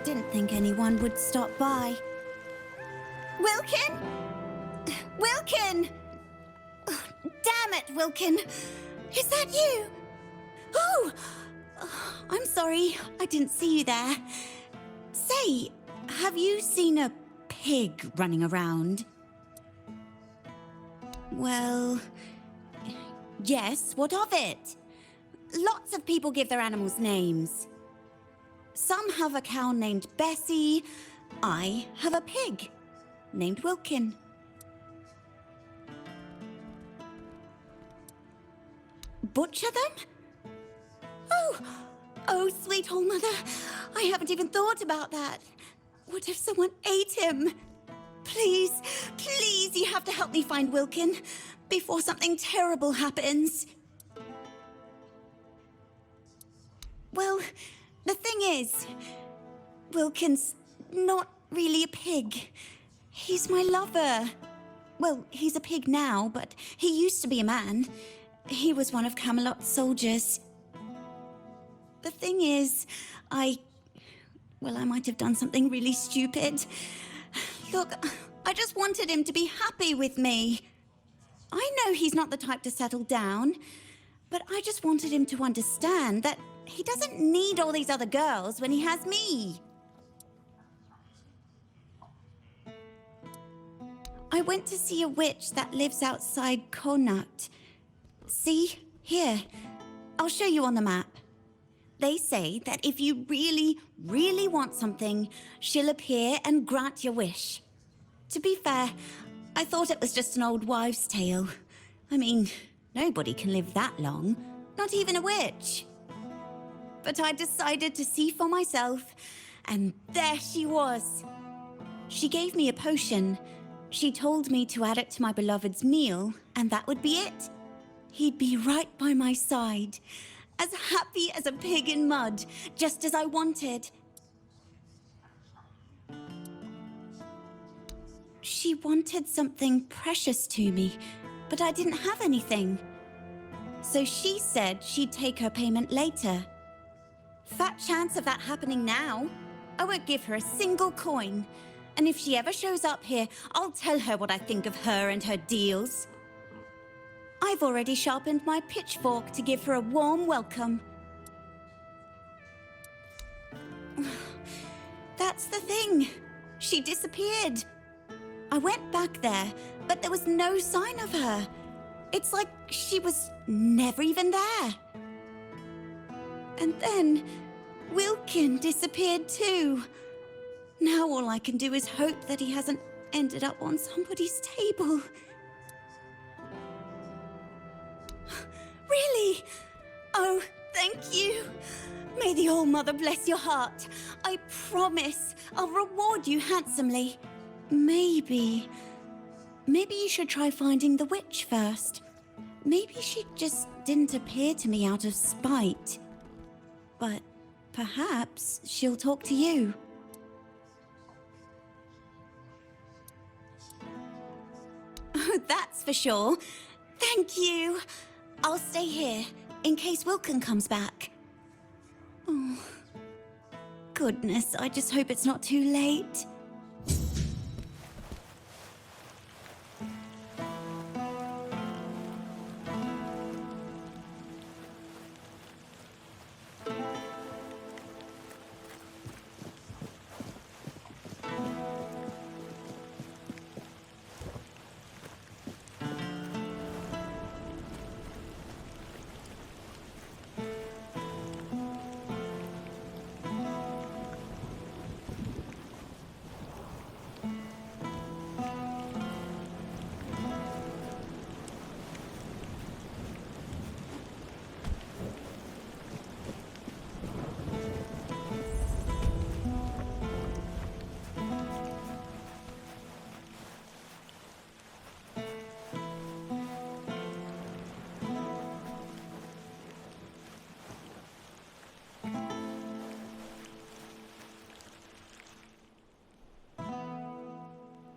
Didn't think anyone would stop by. Wilkin? Wilkin! Oh, damn it, Wilkin! Is that you? Oh! I'm sorry, I didn't see you there. Say, have you seen a pig running around? Well, yes, what of it? Lots of people give their animals names. Some have a cow named Bessie. I have a pig named Wilkin. Butcher them? Oh, sweet old mother. I haven't even thought about that. What if someone ate him? Please, please, you have to help me find Wilkin before something terrible happens. Well, the thing is, Wilkin's not really a pig. He's my lover. Well, he's a pig now, but he used to be a man. He was one of Camelot's soldiers. The thing is, I might have done something really stupid. Look, I just wanted him to be happy with me. I know he's not the type to settle down, but I just wanted him to understand that he doesn't need all these other girls when he has me. I went to see a witch that lives outside Connacht. See? Here. I'll show you on the map. They say that if you really, really want something, she'll appear and grant your wish. To be fair, I thought it was just an old wives' tale. I mean, nobody can live that long. Not even a witch. But I decided to see for myself, and there she was. She gave me a potion. She told me to add it to my beloved's meal, and that would be it. He'd be right by my side, as happy as a pig in mud, just as I wanted. She wanted something precious to me, but I didn't have anything. So she said she'd take her payment later. Fat chance of that happening now. I won't give her a single coin. And if she ever shows up here, I'll tell her what I think of her and her deals. I've already sharpened my pitchfork to give her a warm welcome. That's the thing. She disappeared. I went back there, but there was no sign of her. It's like she was never even there. And then Wilkin disappeared too. Now all I can do is hope that he hasn't ended up on somebody's table. Really? Oh, thank you. May the All-Mother bless your heart. I promise I'll reward you handsomely. Maybe you should try finding the witch first. Maybe she just didn't appear to me out of spite. But perhaps she'll talk to you. Oh, that's for sure. Thank you. I'll stay here in case Wilkin comes back. Oh, goodness, I just hope it's not too late.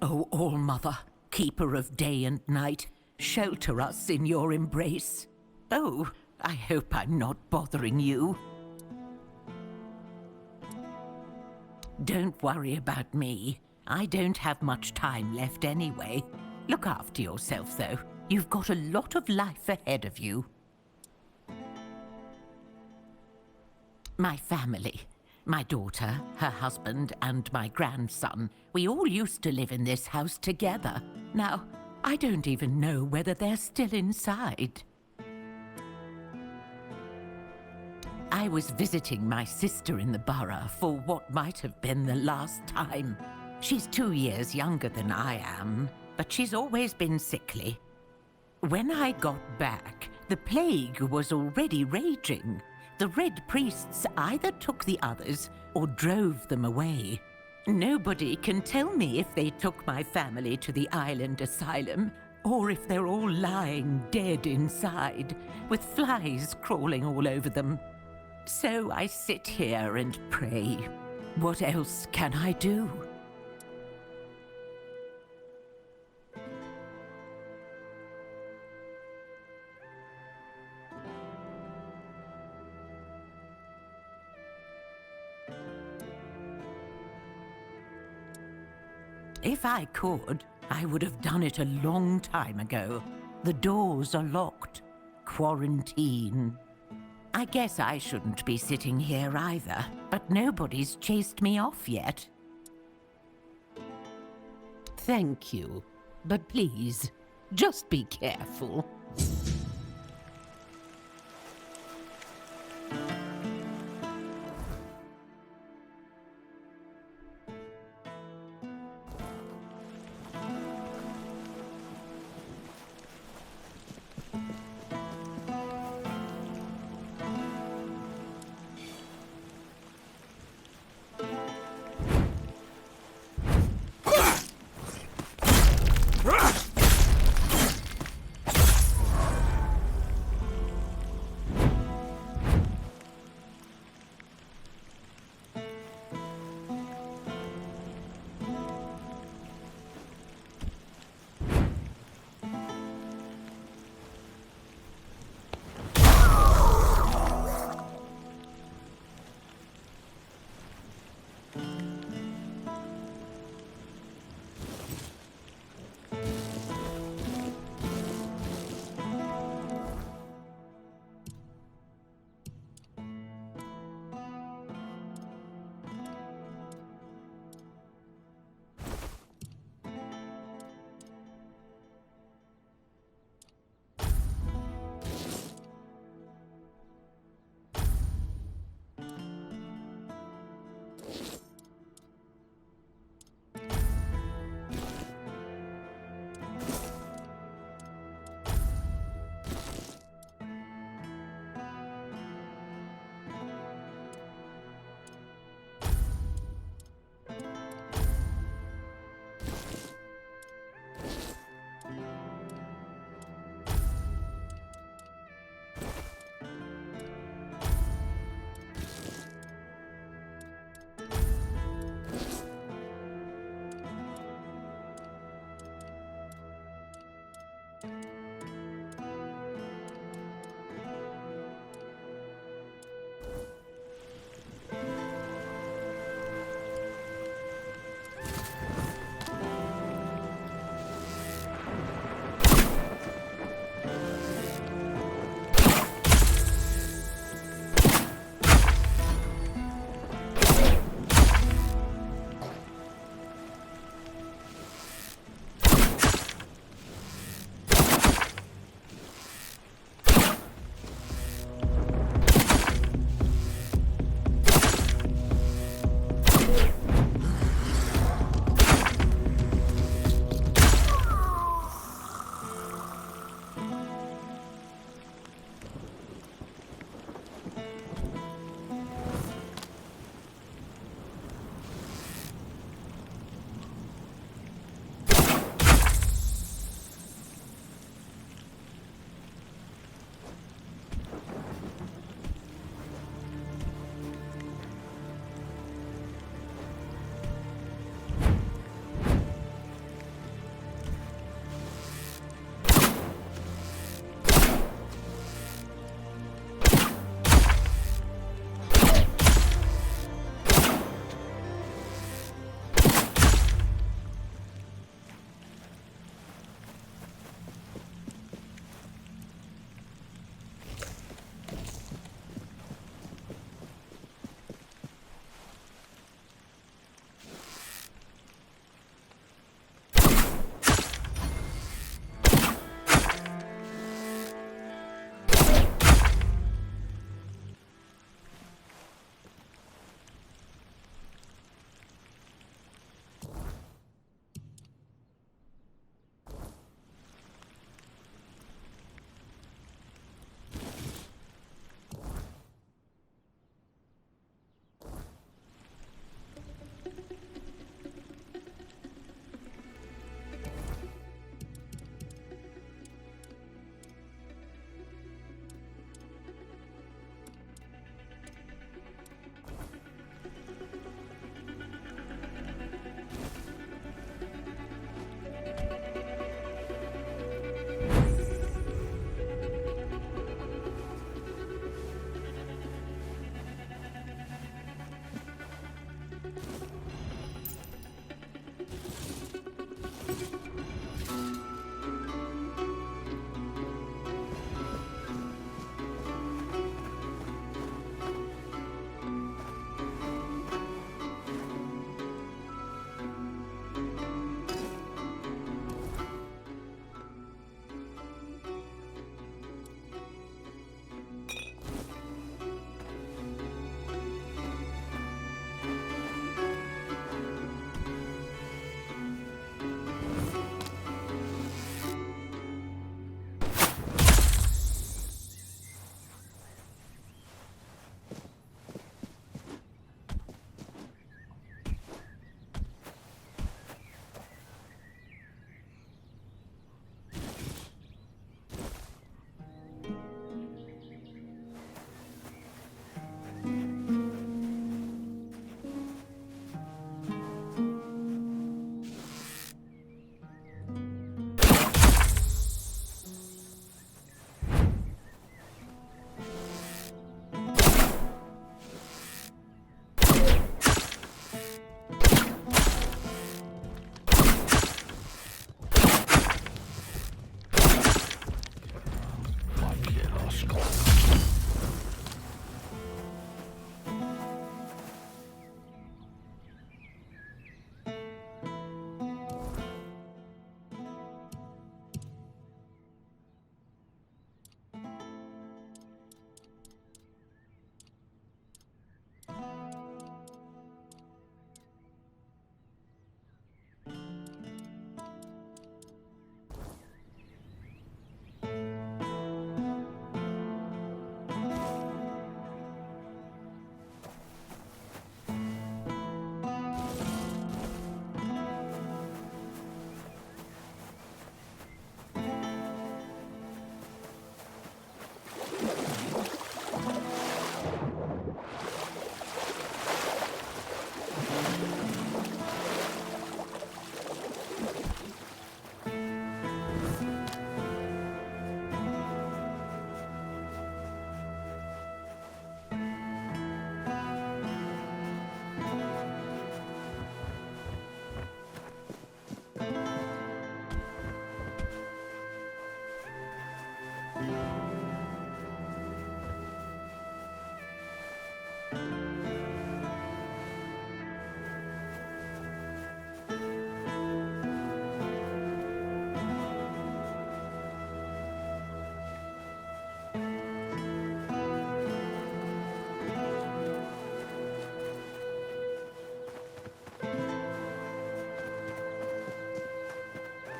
O All-Mother, keeper of day and night, shelter us in your embrace. Oh, I hope I'm not bothering you. Don't worry about me. I don't have much time left anyway. Look after yourself, though. You've got a lot of life ahead of you. My family. My daughter, her husband, and my grandson. We all used to live in this house together. Now, I don't even know whether they're still inside. I was visiting my sister in the borough for what might have been the last time. She's 2 years younger than I am, but she's always been sickly. When I got back, the plague was already raging. The Red Priests either took the others or drove them away. Nobody can tell me if they took my family to the island asylum or if they're all lying dead inside with flies crawling all over them. So I sit here and pray. What else can I do? If I could, I would have done it a long time ago. The doors are locked. Quarantine. I guess I shouldn't be sitting here either, but nobody's chased me off yet. Thank you, but please, just be careful.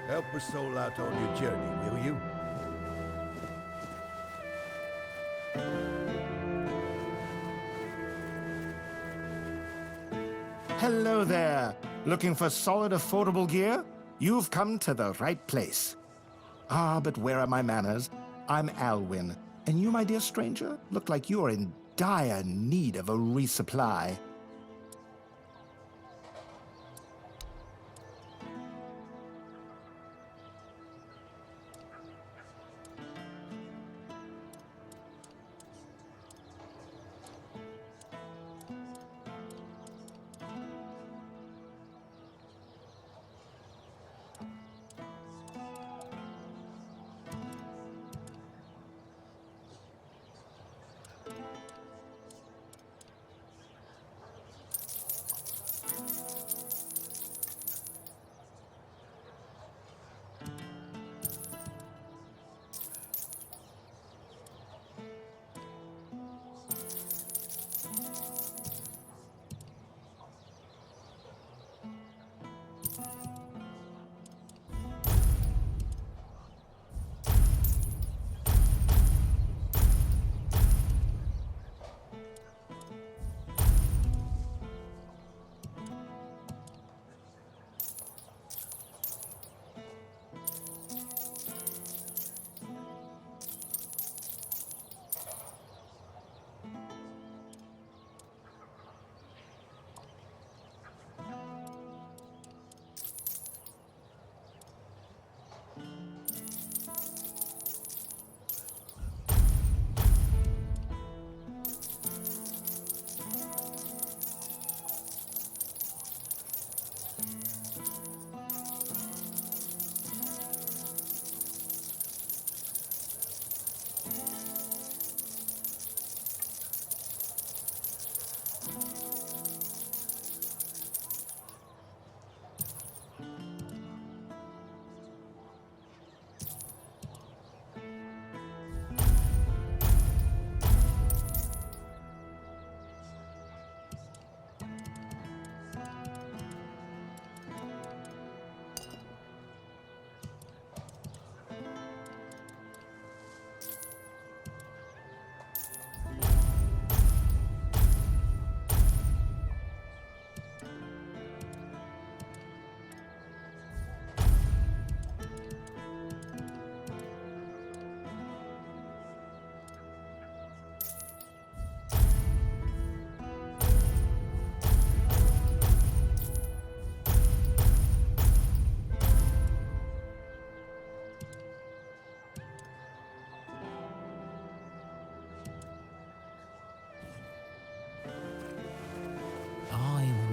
Help a soul out on your journey, will you? Hello there. Looking for solid, affordable gear? You've come to the right place. Ah, but where are my manners? I'm Alwyn, and you, my dear stranger, look like you're in dire need of a resupply.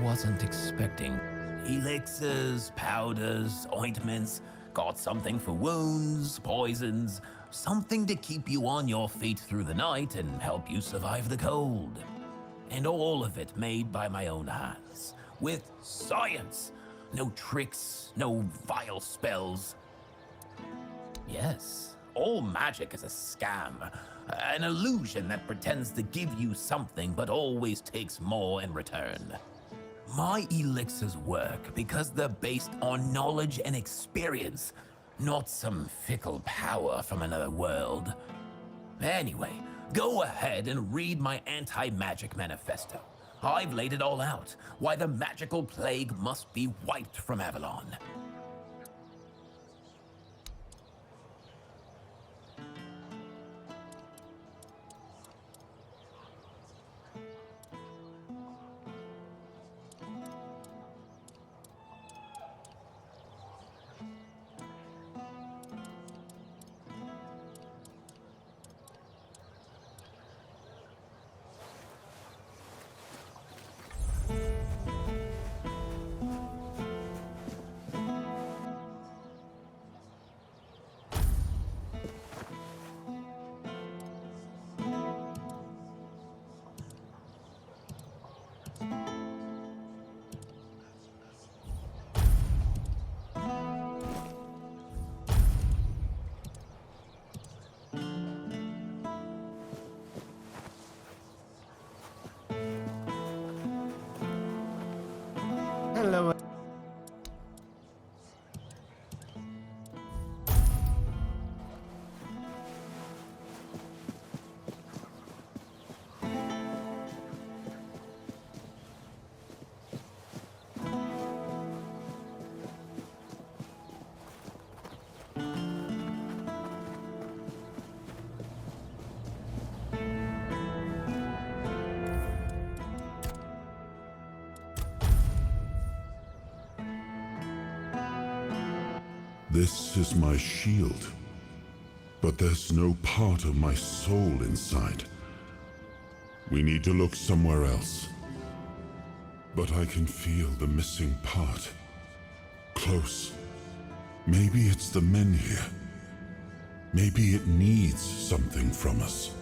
Wasn't expecting. Elixirs, powders, ointments, got something for wounds, poisons, something to keep you on your feet through the night and help you survive the cold. And all of it made by my own hands, with science. No tricks, no vile spells. Yes, all magic is a scam, an illusion that pretends to give you something but always takes more in return. My elixirs work because they're based on knowledge and experience, not some fickle power from another world. Anyway, go ahead and read my anti-magic manifesto. I've laid it all out, why the magical plague must be wiped from Avalon. This is my shield. But there's no part of my soul inside. We need to look somewhere else. But I can feel the missing part. Close. Maybe it's the men here. Maybe it needs something from us.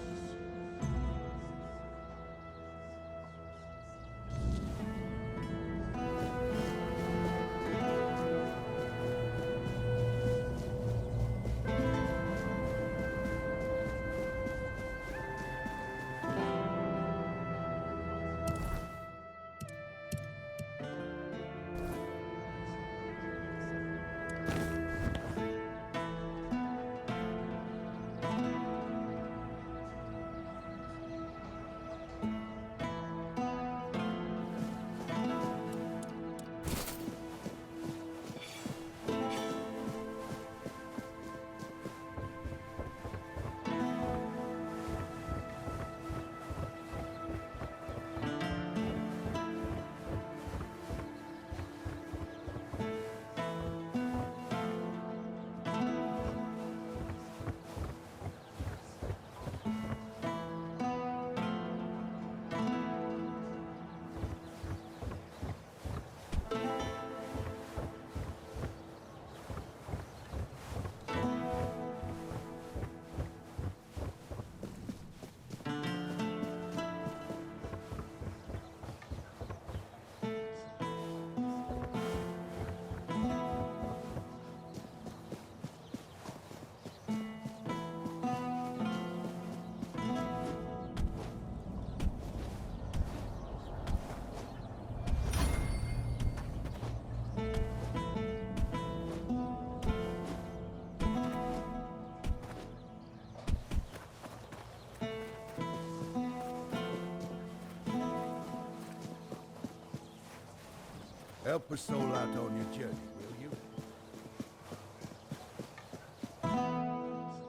Help a soul out on your journey, will you?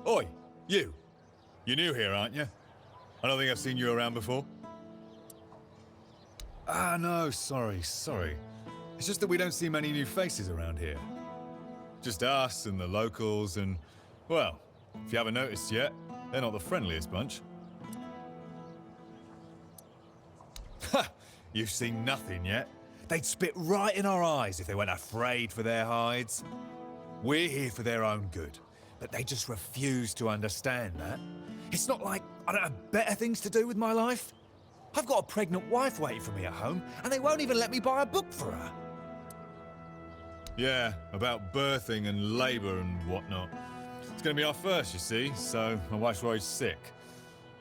Oi, you! You're new here, aren't you? I don't think I've seen you around before. Ah, no, sorry. It's just that we don't see many new faces around here. Just us and the locals and, well, if you haven't noticed yet, they're not the friendliest bunch. Ha! You've seen nothing yet. They'd spit right in our eyes if they weren't afraid for their hides. We're here for their own good, but they just refuse to understand that. It's not like I don't have better things to do with my life. I've got a pregnant wife waiting for me at home, and they won't even let me buy a book for her. Yeah, about birthing and labour and whatnot. It's going to be our first, you see, so my wife's worried sick.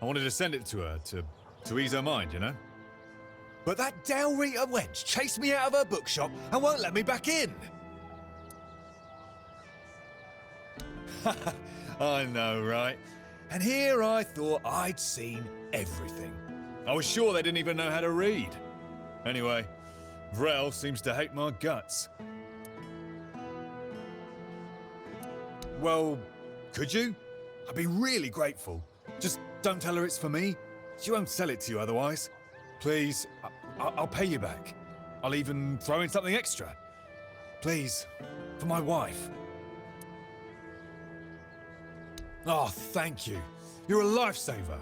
I wanted to send it to her to ease her mind, you know? But that Dalrita wench chased me out of her bookshop and won't let me back in. I know, right? And here I thought I'd seen everything. I was sure they didn't even know how to read. Anyway, Grail seems to hate my guts. Well, could you? I'd be really grateful. Just don't tell her it's for me. She won't sell it to you otherwise. Please, I'll pay you back. I'll even throw in something extra. Please, for my wife. Oh, thank you. You're a lifesaver.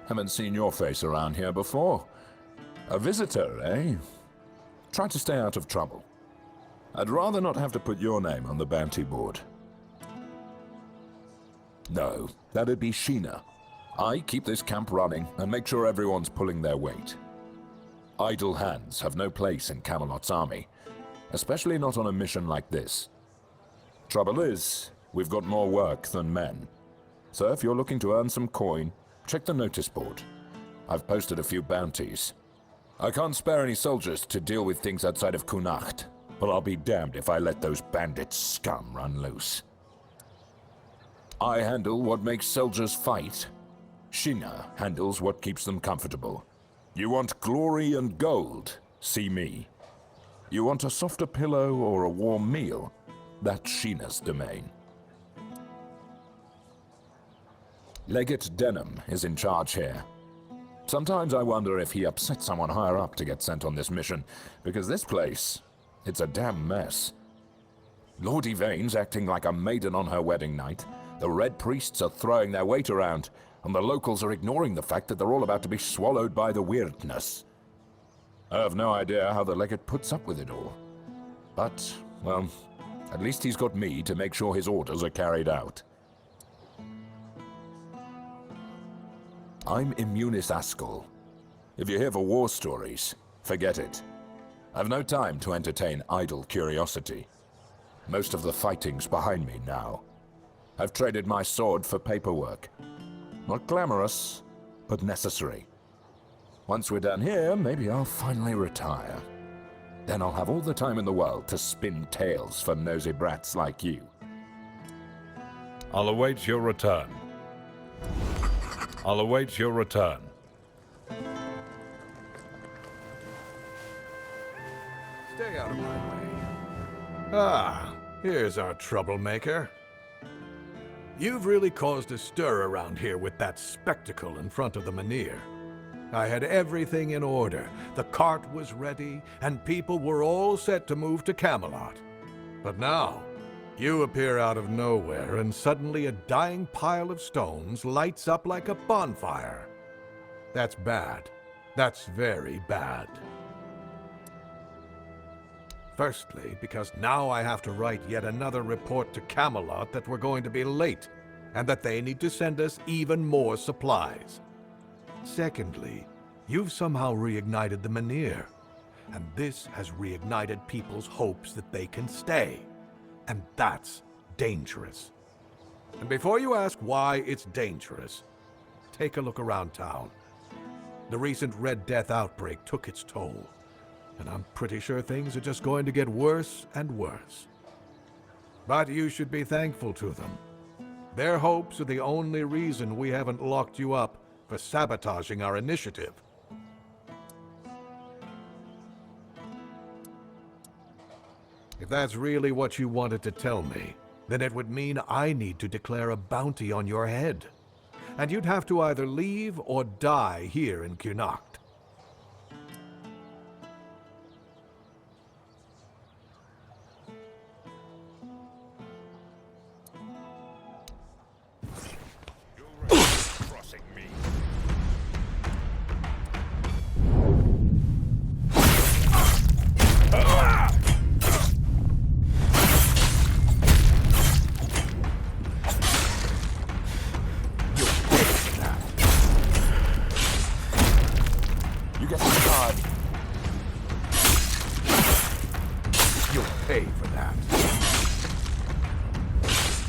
Haven't seen your face around here before. A visitor, eh? Try to stay out of trouble. I'd rather not have to put your name on the bounty board. No, that'd be Sheena. I keep this camp running and make sure everyone's pulling their weight. Idle hands have no place in Camelot's army, especially not on a mission like this. Trouble is, we've got more work than men. So if you're looking to earn some coin, check the notice board. I've posted a few bounties. I can't spare any soldiers to deal with things outside of Connacht, but I'll be damned if I let those bandit scum run loose. I handle what makes soldiers fight. Sheena handles what keeps them comfortable. You want glory and gold? See me. You want a softer pillow or a warm meal? That's Sheena's domain. Legate Denham is in charge here. Sometimes I wonder if he upset someone higher up to get sent on this mission, because this place, it's a damn mess. Lord Yvain's acting like a maiden on her wedding night, the Red Priests are throwing their weight around, and the locals are ignoring the fact that they're all about to be swallowed by the weirdness. I have no idea how the Legate puts up with it all. But, well, at least he's got me to make sure his orders are carried out. I'm Immunis Askel. If you're here for war stories, forget it. I've no time to entertain idle curiosity. Most of the fighting's behind me now. I've traded my sword for paperwork. Not glamorous, but necessary. Once we're done here, maybe I'll finally retire. Then I'll have all the time in the world to spin tales for nosy brats like you. I'll await your return. I'll await your return. Stay out of my way. Ah, here's our troublemaker. You've really caused a stir around here with that spectacle in front of the Menhir. I had everything in order. The cart was ready, and people were all set to move to Camelot. But now, you appear out of nowhere, and suddenly a dying pile of stones lights up like a bonfire. That's bad. That's very bad. Firstly, because now I have to write yet another report to Camelot that we're going to be late, and that they need to send us even more supplies. Secondly, you've somehow reignited the Menhir, and this has reignited people's hopes that they can stay. And that's dangerous. And before you ask why it's dangerous, take a look around town. The recent Red Death outbreak took its toll, and I'm pretty sure things are just going to get worse and worse. But you should be thankful to them. Their hopes are the only reason we haven't locked you up for sabotaging our initiative. If that's really what you wanted to tell me, then it would mean I need to declare a bounty on your head. And you'd have to either leave or die here in Connacht.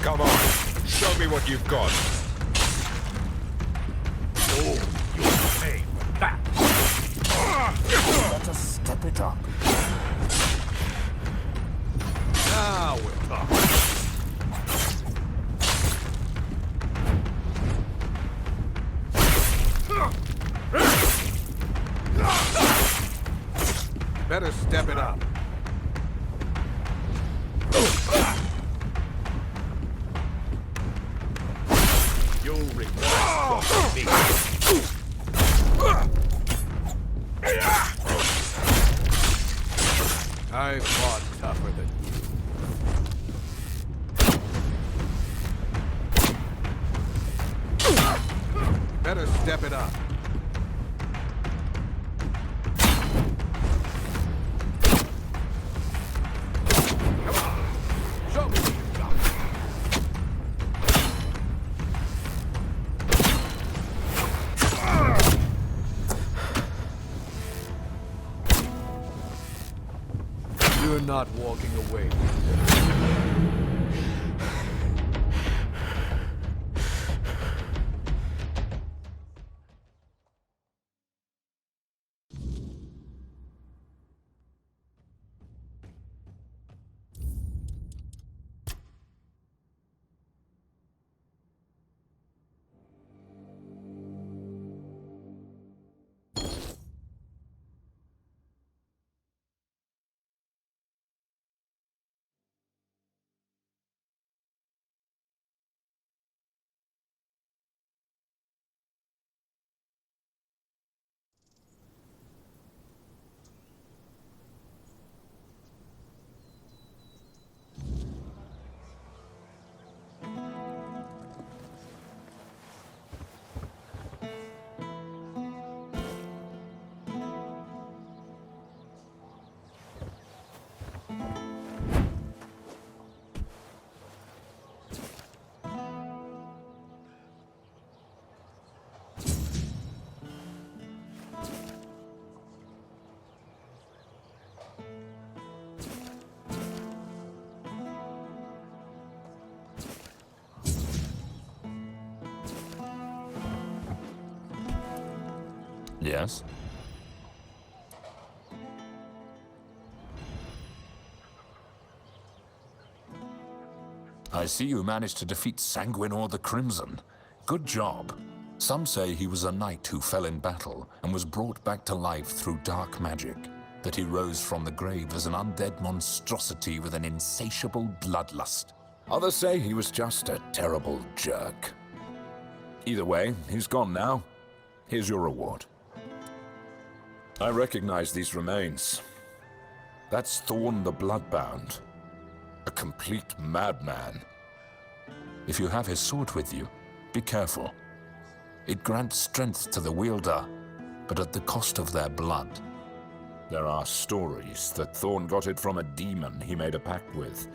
Come on, show me what you've got. Oh, you'll pay for that. Let us step it up. Now we're talking. Better step it up. You'll regret crossing me. I fought tougher than you. Better step it up. Come on. Show me what you've got. You're not walking away. Yes? I see you managed to defeat Sanguinor the Crimson. Good job. Some say he was a knight who fell in battle and was brought back to life through dark magic, that he rose from the grave as an undead monstrosity with an insatiable bloodlust. Others say he was just a terrible jerk. Either way, he's gone now. Here's your reward. I recognize these remains. That's Thorn the Bloodbound. A complete madman. If you have his sword with you, be careful. It grants strength to the wielder, but at the cost of their blood. There are stories that Thorn got it from a demon he made a pact with.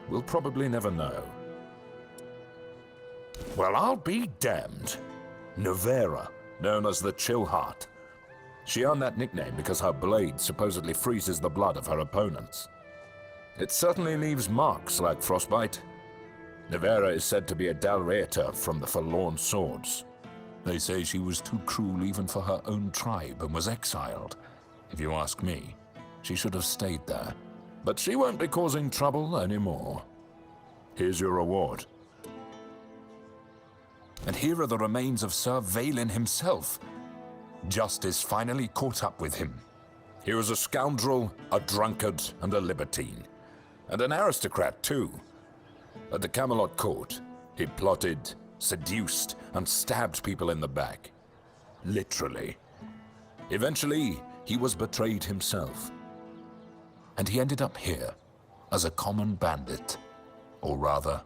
We'll probably never know. Well, I'll be damned. Nevera, known as the Chillheart. She earned that nickname because her blade supposedly freezes the blood of her opponents. It certainly leaves marks like frostbite. Nevera is said to be a Dalreator from the Forlorn Swords. They say she was too cruel even for her own tribe and was exiled. If you ask me, she should have stayed there. But she won't be causing trouble anymore. Here's your reward. And here are the remains of Sir Valen himself. Justice finally caught up with him. He was a scoundrel, a drunkard, and a libertine. And an aristocrat, too. At the Camelot court, he plotted, seduced, and stabbed people in the back. Literally. Eventually, he was betrayed himself. And he ended up here, as a common bandit. Or rather,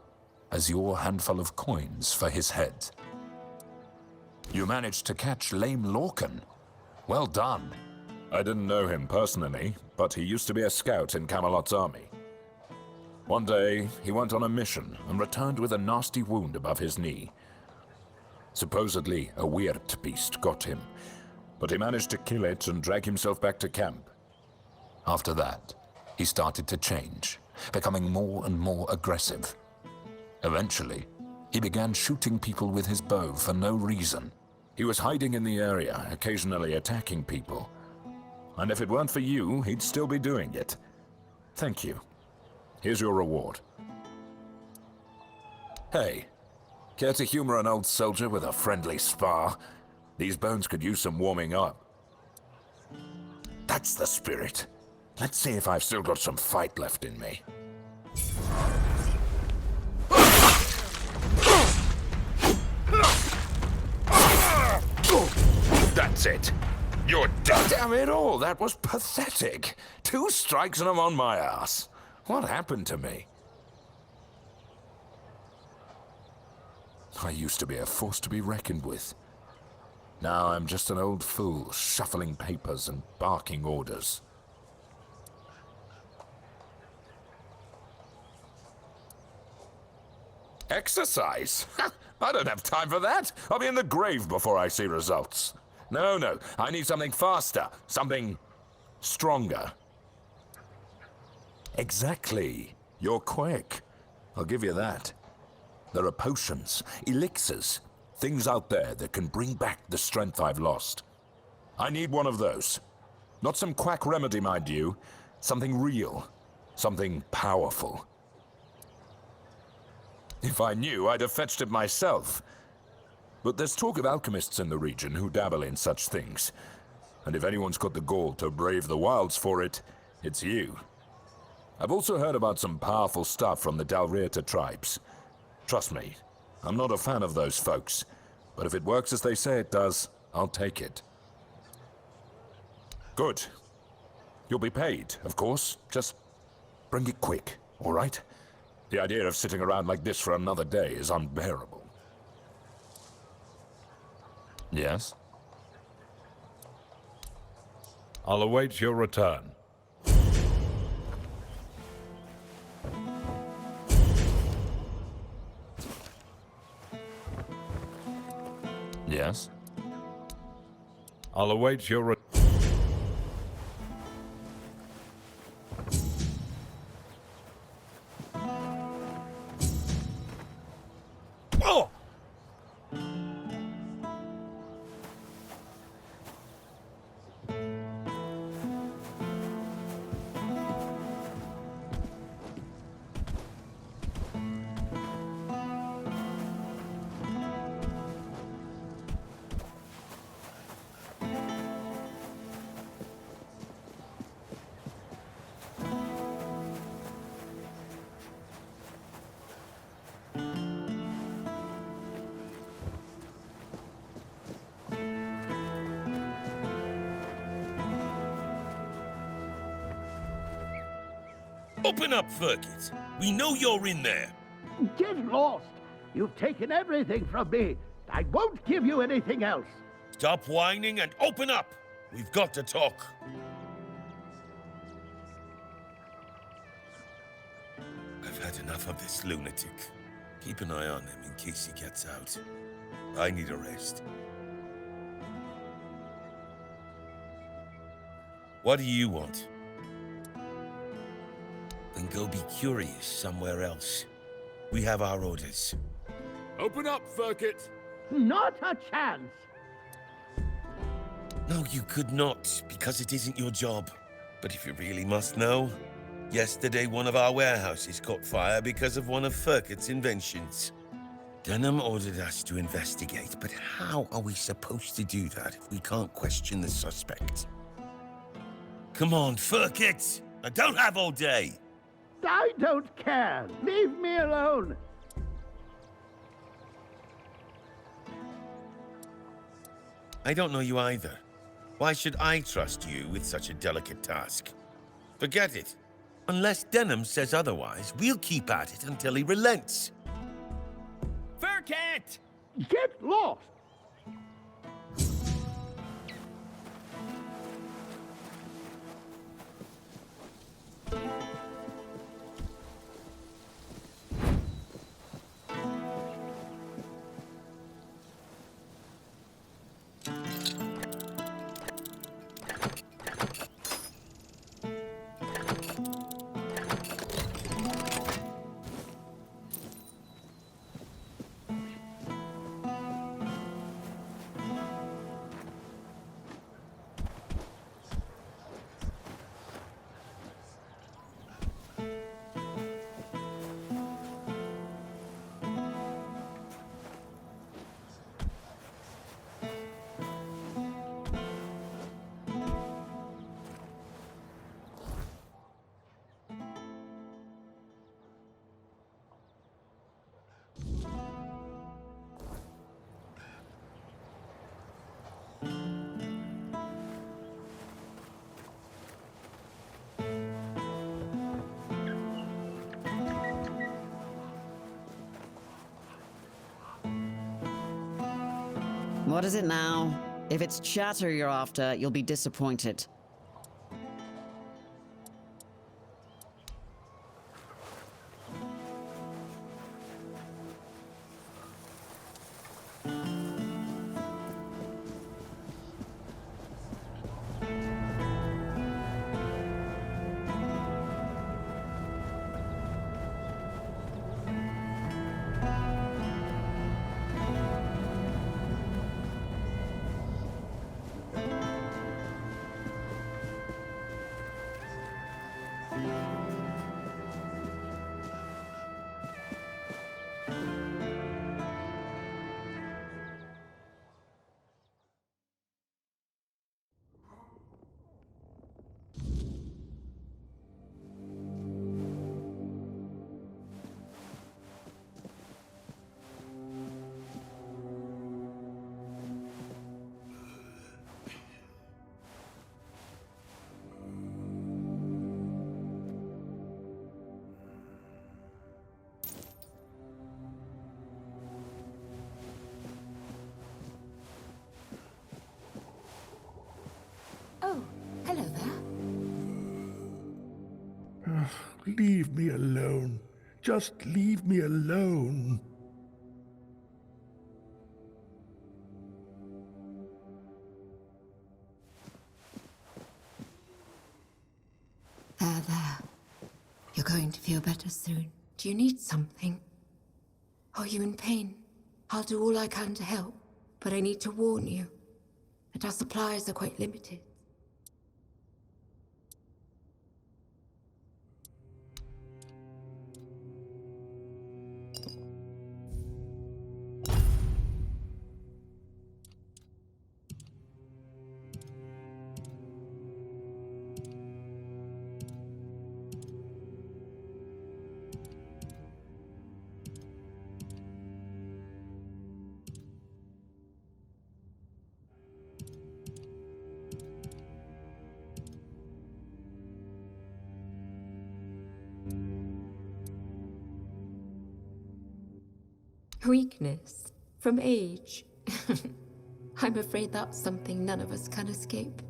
as your handful of coins for his head. You managed to catch Lame Lorcan. Well done. I didn't know him personally, but he used to be a scout in Camelot's army. One day, he went on a mission and returned with a nasty wound above his knee. Supposedly, a weird beast got him, but he managed to kill it and drag himself back to camp. After that, he started to change, becoming more and more aggressive. Eventually, he began shooting people with his bow for no reason. He was hiding in the area, occasionally attacking people. And if it weren't for you, he'd still be doing it. Thank you. Here's your reward. Hey, care to humor an old soldier with a friendly spar? These bones could use some warming up. That's the spirit. Let's see if I've still got some fight left in me. That's it. You're dead. Damn it all, that was pathetic. 2 strikes and I'm on my ass. What happened to me? I used to be a force to be reckoned with. Now I'm just an old fool, shuffling papers and barking orders. Exercise? I don't have time for that. I'll be in the grave before I see results. No, I need something faster, something stronger. Exactly. You're quick. I'll give you that. There are potions, elixirs, things out there that can bring back the strength I've lost. I need one of those. Not some quack remedy, mind you. Something real. Something powerful. If I knew, I'd have fetched it myself. But there's talk of alchemists in the region who dabble in such things. And if anyone's got the gall to brave the wilds for it, it's you. I've also heard about some powerful stuff from the Dalreator tribes. Trust me, I'm not a fan of those folks. But if it works as they say it does, I'll take it. Good. You'll be paid, of course. Just bring it quick, all right? The idea of sitting around like this for another day is unbearable. Yes? I'll await your return. Yes? I'll await your return. Open up, Ferkit. We know you're in there. Get lost! You've taken everything from me. I won't give you anything else. Stop whining and open up. We've got to talk. I've had enough of this lunatic. Keep an eye on him in case he gets out. I need a rest. What do you want? Then go be curious somewhere else. We have our orders. Open up, Ferkit! Not a chance! No, you could not, because it isn't your job. But if you really must know, yesterday one of our warehouses caught fire because of one of Ferkit's inventions. Denham ordered us to investigate, but how are we supposed to do that if we can't question the suspect? Come on, Ferkit! I don't have all day! I don't care! Leave me alone! I don't know you either. Why should I trust you with such a delicate task? Forget it. Unless Denham says otherwise, we'll keep at it until he relents. Ferkit! Get lost! What is it now? If it's chatter you're after, you'll be disappointed. Oh, hello there. Leave me alone. Just leave me alone. There. You're going to feel better soon. Do you need something? Are you in pain? I'll do all I can to help, but I need to warn you that our supplies are quite limited. Weakness? From age? I'm afraid that's something none of us can escape.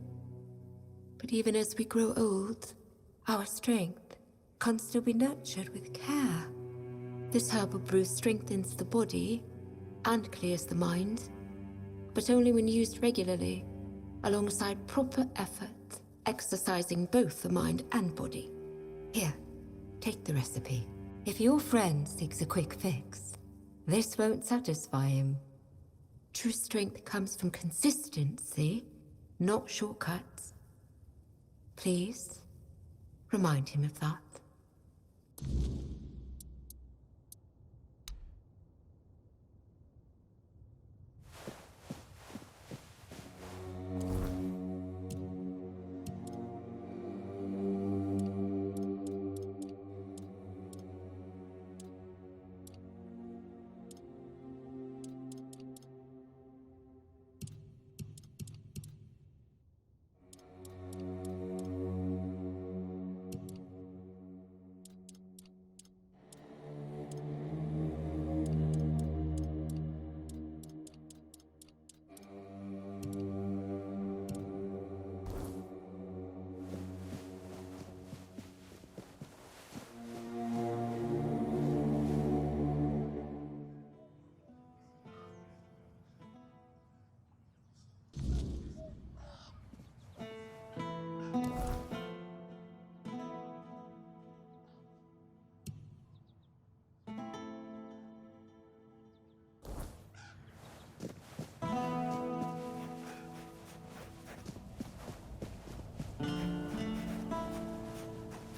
But even as we grow old, our strength can still be nurtured with care. This herbal brew strengthens the body and clears the mind, but only when used regularly, alongside proper effort, exercising both the mind and body. Here, take the recipe. If your friend seeks a quick fix, this won't satisfy him. True strength comes from consistency, not shortcuts. Please, remind him of that.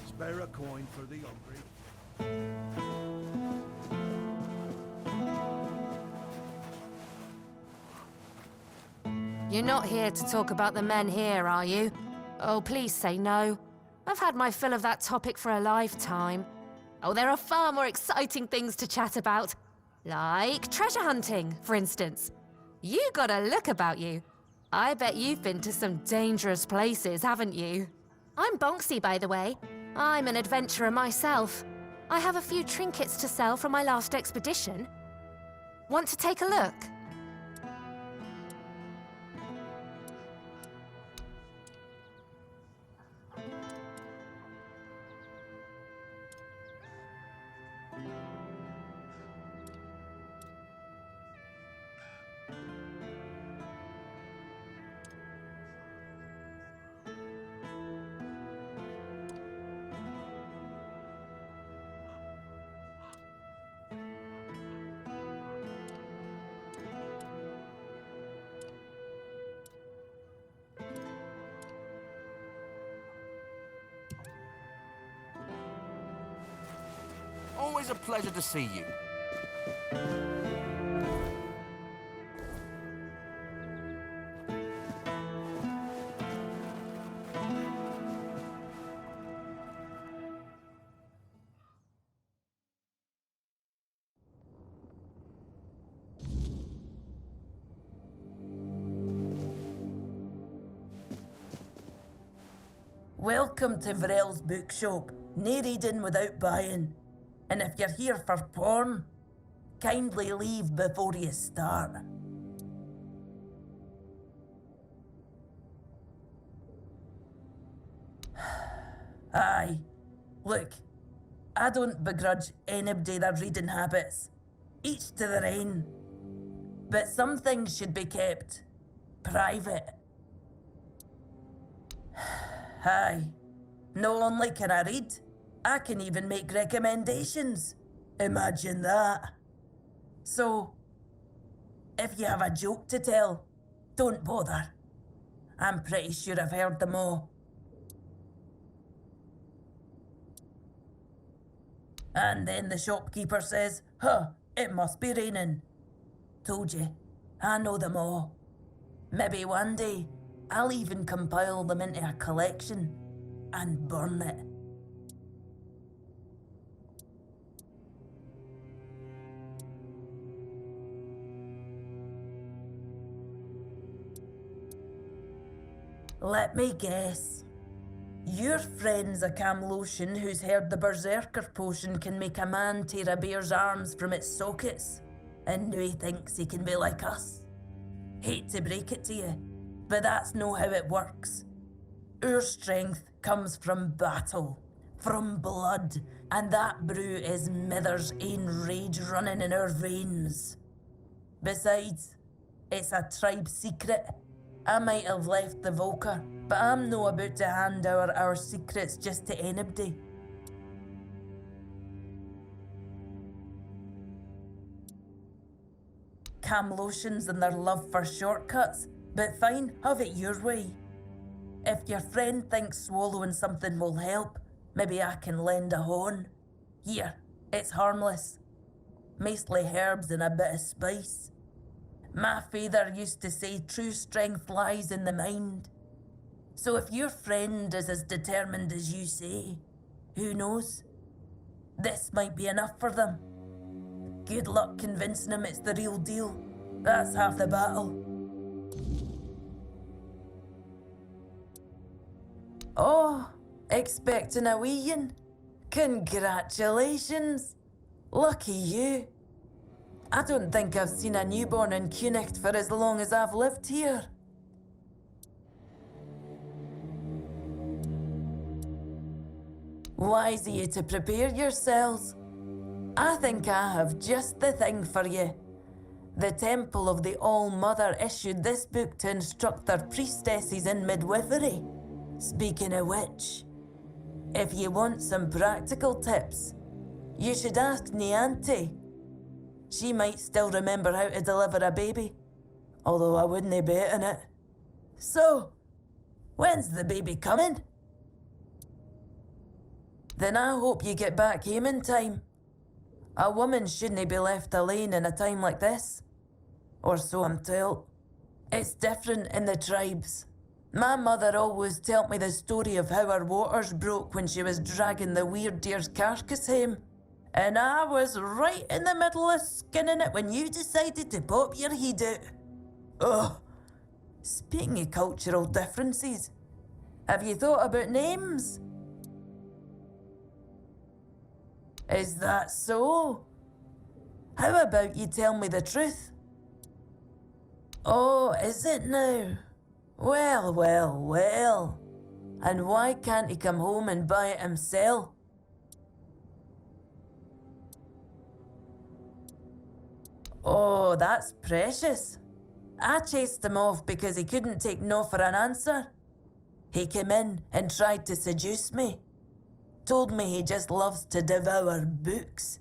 Spare a coin for the hungry. You're not here to talk about the men here, are you? Oh, please say no. I've had my fill of that topic for a lifetime. Oh, there are far more exciting things to chat about. Like treasure hunting, for instance. You got a look about you. I bet you've been to some dangerous places, haven't you? I'm Bonksy, by the way. I'm an adventurer myself. I have a few trinkets to sell from my last expedition. Want to take a look? Always a pleasure to see you. Welcome to Varel's bookshop. No reading without buying. And if you're here for porn, kindly leave before you start. Aye. Look, I don't begrudge anybody their reading habits. Each to their own. But some things should be kept private. Aye. Not only can I read, I can even make recommendations. Imagine that. So, if you have a joke to tell, don't bother. I'm pretty sure I've heard them all. And then the shopkeeper says, "Huh, it must be raining." Told you, I know them all. Maybe one day, I'll even compile them into a collection and burn it. Let me guess. Your friend's a Camlosian who's heard the Berserker potion can make a man tear a bear's arms from its sockets. and he thinks he can be like us. Hate to break it to you, but that's not how it works. Our strength comes from battle, from blood, and that brew is Mither's ain rage running in our veins. Besides, it's a tribe secret. I might have left the Volker, but I'm no about to hand over our secrets just to anybody. Camlotions and their love for shortcuts, but fine, have it your way. If your friend thinks swallowing something will help, maybe I can lend a horn. Here, it's harmless. Mostly herbs and a bit of spice. My father used to say true strength lies in the mind. So if your friend is as determined as you say, who knows? This might be enough for them. Good luck convincing them it's the real deal. That's half the battle. Oh, expecting a weeing? Congratulations. Lucky you. I don't think I've seen a newborn in Cunicht for as long as I've lived here. Wise of you to prepare yourselves. I think I have just the thing for you. The Temple of the All-Mother issued this book to instruct their priestesses in midwifery. Speaking of which, if you want some practical tips, you should ask Nianti. She might still remember how to deliver a baby, although I wouldn't bet on it. So, when's the baby coming? Then I hope you get back home in time. A woman shouldn't be left alone in a time like this. Or so I'm told. It's different in the tribes. My mother always told me the story of how her waters broke when she was dragging the weird deer's carcass home. And I was right in the middle of skinning it when you decided to pop your head out. Ugh. Speaking of cultural differences, have you thought about names? Is that so? How about you tell me the truth? Oh, is it now? Well, well, well. And why can't he come home and buy it himself? Oh, that's precious. I chased him off because he couldn't take no for an answer. He came in and tried to seduce me. Told me he just loves to devour books.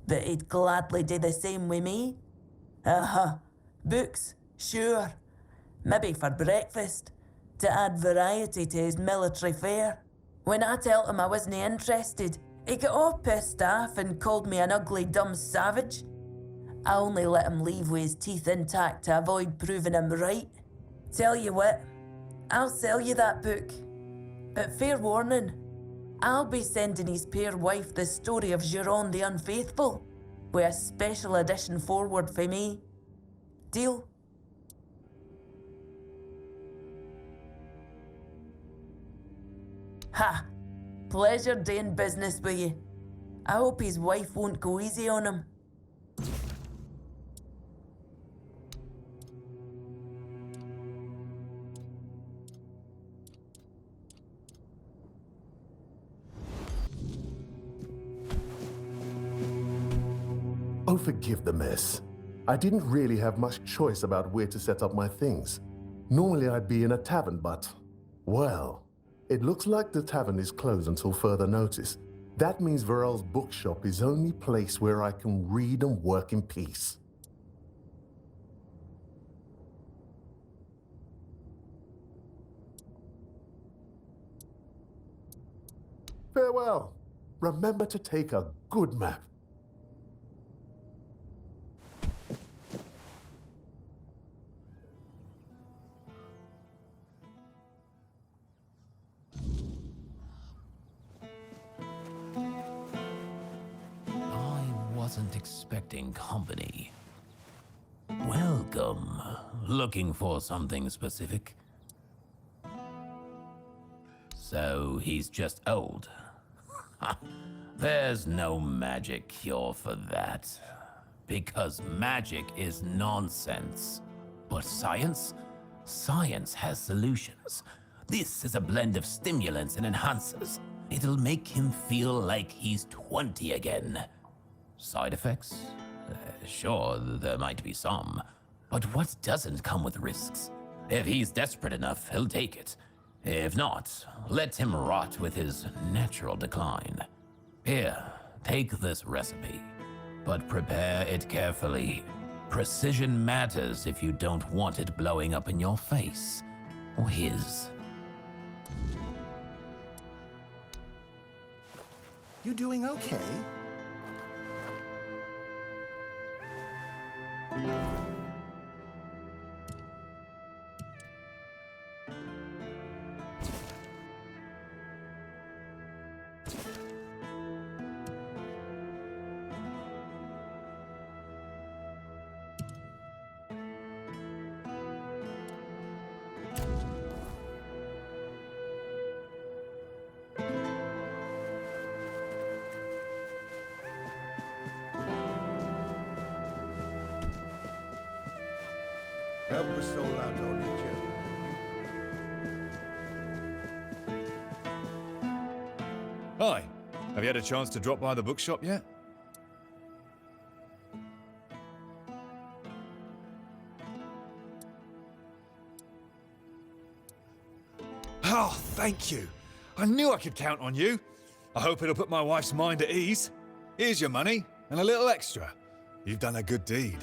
But he'd gladly do the same with me. Books, sure. Maybe for breakfast, to add variety to his military fare. When I told him I wasn't interested, he got all pissed off and called me an ugly, dumb savage. I only let him leave with his teeth intact to avoid proving him right. Tell you what, I'll sell you that book. But fair warning, I'll be sending his peer wife the story of Giron the Unfaithful, with a special edition forward for me. Deal? Ha! Pleasure doing business with you. I hope his wife won't go easy on him. Oh, forgive the mess. I didn't really have much choice about where to set up my things. Normally I'd be in a tavern, but... well, it looks like the tavern is closed until further notice. That means Varel's bookshop is the only place where I can read and work in peace. Farewell. Remember to take a good map. Wasn't expecting company. Welcome. Looking for something specific? So he's just old. There's no magic cure for that. Because magic is nonsense. But science? Science has solutions. This is a blend of stimulants and enhancers. It'll make him feel like he's 20 again. Side effects? Sure, there might be some. But what doesn't come with risks? If he's desperate enough, he'll take it. If not, let him rot with his natural decline. Here, take this recipe. But prepare it carefully. Precision matters if you don't want it blowing up in your face. Or his. You doing okay? Help a soul out on your journey. Hi. Have you had a chance to drop by the bookshop yet? Oh, thank you. I knew I could count on you. I hope it'll put my wife's mind at ease. Here's your money, and a little extra. You've done a good deed.